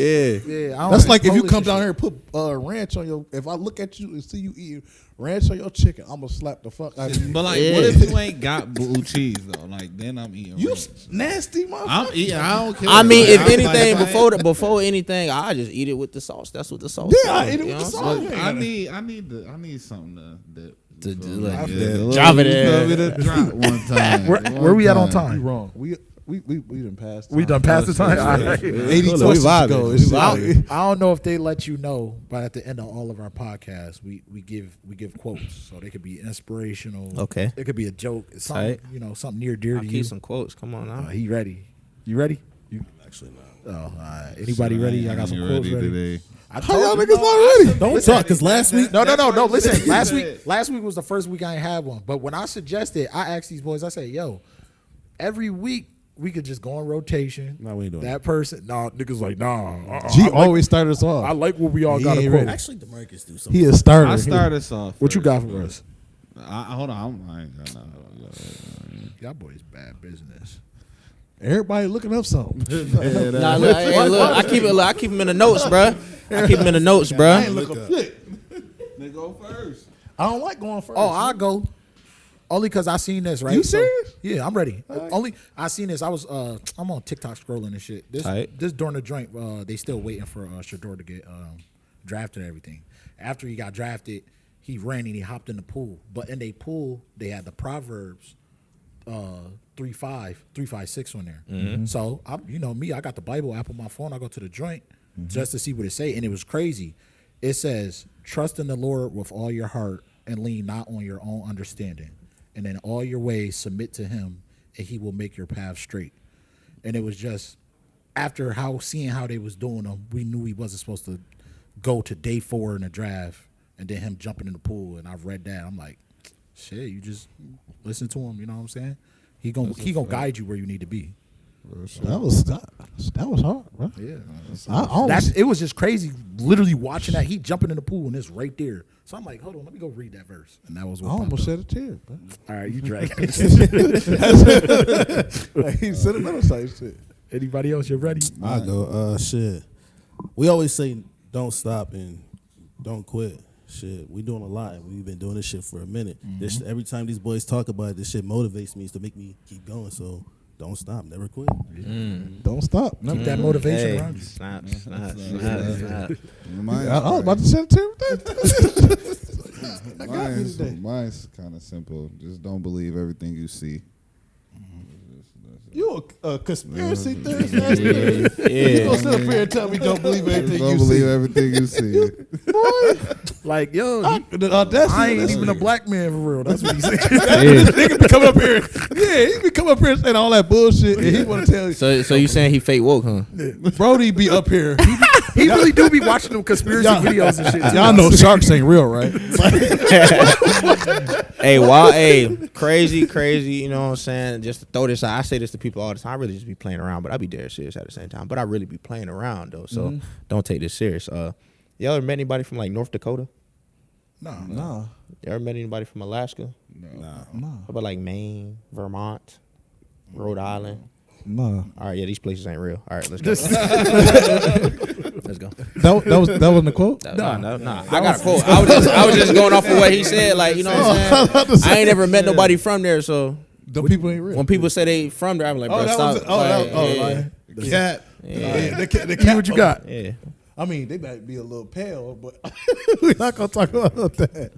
Yeah. yeah, I don't That's eat like if you Polish come and down shit. here and put ranch on your. If I look at you and see you eating ranch on your chicken, I'm gonna slap the fuck out of you. But like, Yeah. what if you ain't got blue cheese though? Like, then I'm eating. You ranch. nasty motherfucker. I'm eating. I don't care. I mean, Like, if I'm anything, like, before anything, I just eat it with the sauce. That's what the sauce. Yeah, I is, eat it you with the know what I'm sauce. saying? I need something to dip. To do like Yeah, that. a little- Drop it you in. feel me? To drop one time. Where we at on You time? wrong. We done passed. We done past the time. All right. 80 We questions vibing. ago. We It's vibing. I don't know if they let you know, but at the end of all of our podcasts, we give quotes, so they could be inspirational. Okay. It could be a joke. It's something Tight. something near dear I'll to you. keep some quotes. Come on now. He ready? You ready? Actually, not. Oh, all right. Anybody ready? I got some You quotes ready. today? I How y'all told you. niggas not ready? Don't talk, because last week. No. Listen, That's last week was the first week I ain't had one. But when I suggested, I asked these boys. I said, "Yo, every week we could just go on rotation." No, we ain't doing that person. Nah, niggas like nah. G always started us off. I like what we all He got to ain't quote. ready. Actually, DeMarcus do something. He a starter. I start us off. What you first, got for bro. us? Hold on. I ain't got Y'all boys bad business. Everybody looking up something. Nah, look, hey, look, I keep them in the notes, bro. I keep them in the notes, I bro. ain't looking shit. They go first. I don't like going first. Oh, I go. Only because I seen this, right? You serious? Yeah, I'm ready. Only I seen this. I was I'm on TikTok scrolling and shit. This during the joint, they still waiting for Shador to get drafted and everything. After he got drafted, he ran and he hopped in the pool. But in their pool, they had the Proverbs 3:5, 3:5, on there. Mm-hmm. So you know me, I got the Bible app on my phone. I go to the joint just to see what it say, and it was crazy. It says, "Trust in the Lord with all your heart and lean not on your own understanding, and in all your ways submit to Him, and He will make your path straight." And it was just after seeing how they was doing them, we knew he wasn't supposed to go to day 4 in the draft, and then him jumping in the pool. And I've read that. I'm like, shit, you just listen to him. You know what I'm saying? He gonna guide you where you need to be. That was hard, bro. Yeah, it was just crazy. Literally watching that, he jumping in the pool and it's right there. So I'm like, hold on, let me go read that verse. And that was what I almost shed a tear, bro. All right, you drank. Like, he's sentimental type shit. Anybody else? You ready? I go. Shit. We always say don't stop and don't quit. Shit, we doing a lot. We've been doing this shit for a minute. This, every time these boys talk about it, this shit motivates me to make me keep going. So don't stop, never quit. Don't stop. Keep that motivation around you. Snap. I was about to shed a tear with that. Mine's kind of simple. Just don't believe everything you see. You a conspiracy theorist? You gonna sit up here and tell me don't believe everything Don't you believe see? everything you see. Like, yo, The audacity. I ain't even a black man for real. That's what he said. Nigga be coming up here. Yeah, he be coming up here saying all that bullshit, and he want to tell you. So you saying he fake woke, huh? Brody be up here. He really do be watching them conspiracy videos and shit. Too. Y'all know sharks ain't real, right? Hey, crazy, you know what I'm saying? Just to throw this out, I say this to people all the time. I really just be playing around, but I be dead serious at the same time. But I really be playing around, though, so don't take this serious. Y'all ever met anybody from, like, North Dakota? No. You ever met anybody from Alaska? No. How about, like, Maine, Vermont, Rhode Island? No. All right, yeah, these places ain't real. All right, let's go. Let's go. That wasn't a quote? No. I got a quote. I was just going off of what he said. Like, you know what I'm saying? I ain't never met nobody from there, so The people ain't real. when people say they from there, I'm like, bro, stop. The cat. Yeah. The cat. What you got? Yeah. I mean, they might be a little pale, but we're not gonna talk about that.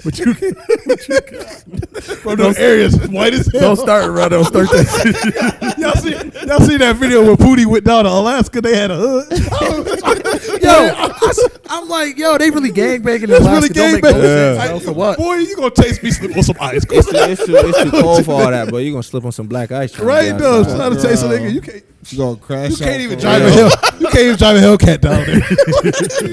What you got? From those areas, white as hell. Don't start, bro. Don't start that. Y'all see that video where Pootie went down to Alaska? They had a hood. I'm like, yo, they really gangbanging in Alaska. Really Don't make no sense. For what? Boy, you gonna taste me slip on some ice. It's too cold for all that, bro. You gonna slip on some black ice. Right, though. Trying to taste a nigga. You can't. You gonna crash? You can't out even for drive real. a hell. You can't even drive a Hellcat down there.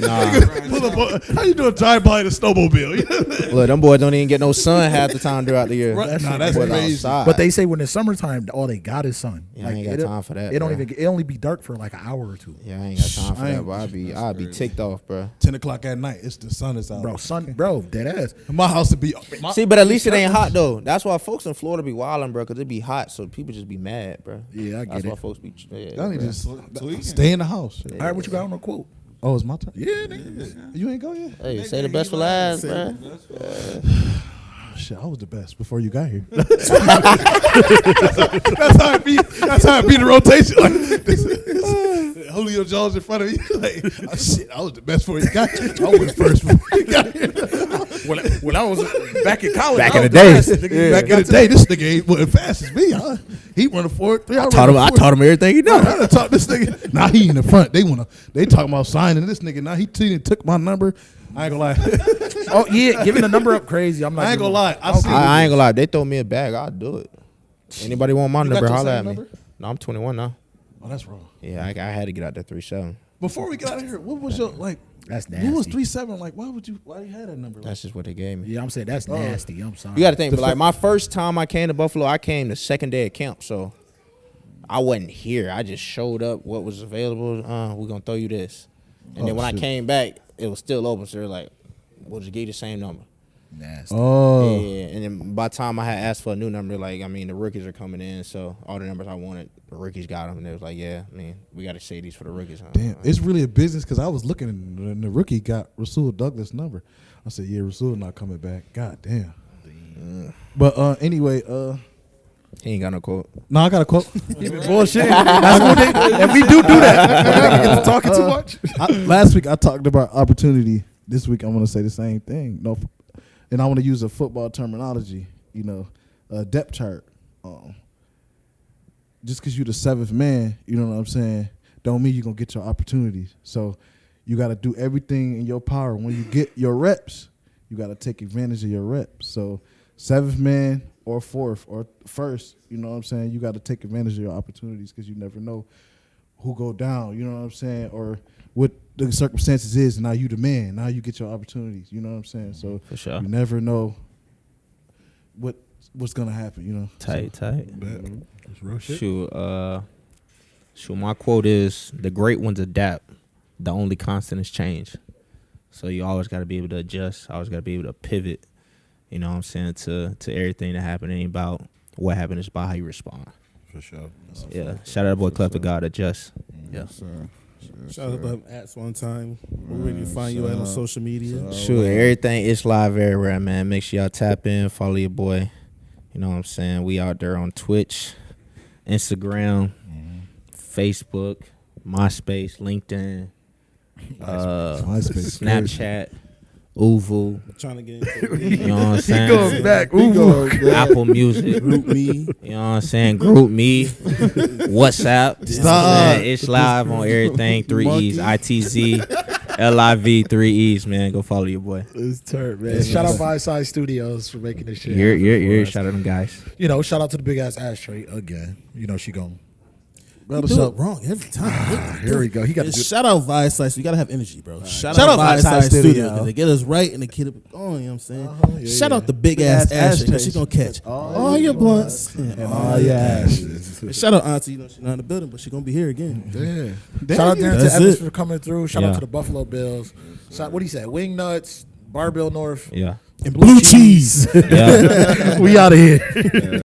Nah. Pull up, how you doing? Drive by the snowmobile? Look, them boys don't even get no sun half the time throughout the year. Right. Nah, that's Boys crazy. outside. But they say when it's summertime, all they got is sun. Yeah, I ain't got time for that, It don't bro. even. It only be dark for like an hour or two. Yeah, I ain't got time for that, bro. I'd be ticked off, bro. 10:00 at night. It's the sun is out. Bro, dead ass. My house would be. See, but at least it ain't hot though. That's why folks in Florida be wilding, bro, because it be hot, so people just be mad, bro. Yeah, I get That's it. why folks be. Y'all need bro. to just stay in the house. All right, what you got on the quote? Oh, it's my turn. Yeah, nigga. You ain't go yet. Hey, say the best for last, bro. Shit, I was the best before you got here. That's how it be. That's how it be the rotation. Like, Julio Jones in front of you. Like, oh, shit, I was the best before you got here. I went first before you got here. When I was back in college, Back I in was the day. best. Nigga, Back in the day, this nigga ain't wasn't fast as me. Huh? He running forward. I taught him everything he know. I done taught this nigga. Now he in the front. They talking about signing this nigga. Now he took my number. I ain't gonna lie. Oh yeah, giving the number up crazy. I'm not. I ain't gonna lie. I ain't gonna lie. If they throw me a bag, I'll do it. Anybody want my number? your Holla same at me. number? No, I'm 21 now. Oh, that's wrong. Yeah, I had to get out there 3-7. Before we get out of here, what was your like? That's Who was nasty. 3-7? Like, why you had that number? Like, That's just what they gave me. Yeah, I'm saying that's nasty. I'm sorry. You got to think, but like my first time I came to Buffalo, I came the second day of camp, so I wasn't here. I just showed up, what was available. We're gonna throw you this, and then when I came back, it was still open. So they're like, "We'll just give you the same number." Nasty. oh, Yeah, and then by the time I had asked for a new number, like I mean, the rookies are coming in, so all the numbers I wanted, the rookies got them, and they was like, "Yeah, I mean, we got to say these for the rookies." Huh? damn! It's really a business because I was looking and the rookie got Rasul Douglas' number. I said, yeah, Rasul not coming back. God damn. But anyway, He ain't got no quote. no, I got a quote. He been bullshit. That's what and we do that. Talking too much. Last week I talked about opportunity. This week I'm gonna say the same thing. No, and I want to use a football terminology. You know, a depth chart. Just because you're the seventh man, you know what I'm saying, don't mean you're going to get your opportunities. So you got to do everything in your power. When you get your reps, you got to take advantage of your reps. So seventh man or fourth or first, you know what I'm saying, you got to take advantage of your opportunities because you never know who go down, you know what I'm saying, or what the circumstances is. Now you the man. Now you get your opportunities, you know what I'm saying. So For sure. You never know what's going to happen, you know. Tight. That's real shit. Shoot, my quote is, the great ones adapt. The only constant is change. So you always got to be able to adjust. Always got to be able to pivot, you know what I'm saying, to everything that happened. It ain't about what happened. It's about how you respond. For sure. Yeah. Shout out to boy Clef the God, adjust. Yeah. Shout out to Ats one time. Where can you find you at on social media? Sure, everything is live everywhere, man. Make sure y'all tap in, follow your boy. You know what I'm saying? We out there on Twitch, Instagram, Facebook, MySpace, LinkedIn, Snapchat, Uvu. Trying to get You know what I'm saying? Going back. Uvu. Apple Music. Group Me. You know what I'm saying? Group Me. WhatsApp. Stop. It's live on everything. 3 E's. itzliveee 3 E's, man. Go follow your boy. It's turd, man. Shout out By Side Studios for making this shit. You're shout out them guys. You know, shout out to the big ass ashtray again. You know, she gone. You do it wrong every time. Here we go. He got to do Shout out Vice Slice. You gotta have energy, bro. Shout Shout out out Vice Slice Studio. Studio because they get us right and they keep it going. You know what I'm saying? Shout out the big ass Ashley because she gonna catch all your blunts. Oh, yeah. And shout out Auntie. You know she's not in the building, but she gonna be here again. Yeah. Shout out Darrynton That's Evans it. for coming through. Shout out to the Buffalo Bills. Shout, what do you say? Wing Nuts, Barbell North, Yeah. and blue cheese. Yeah. We out of here.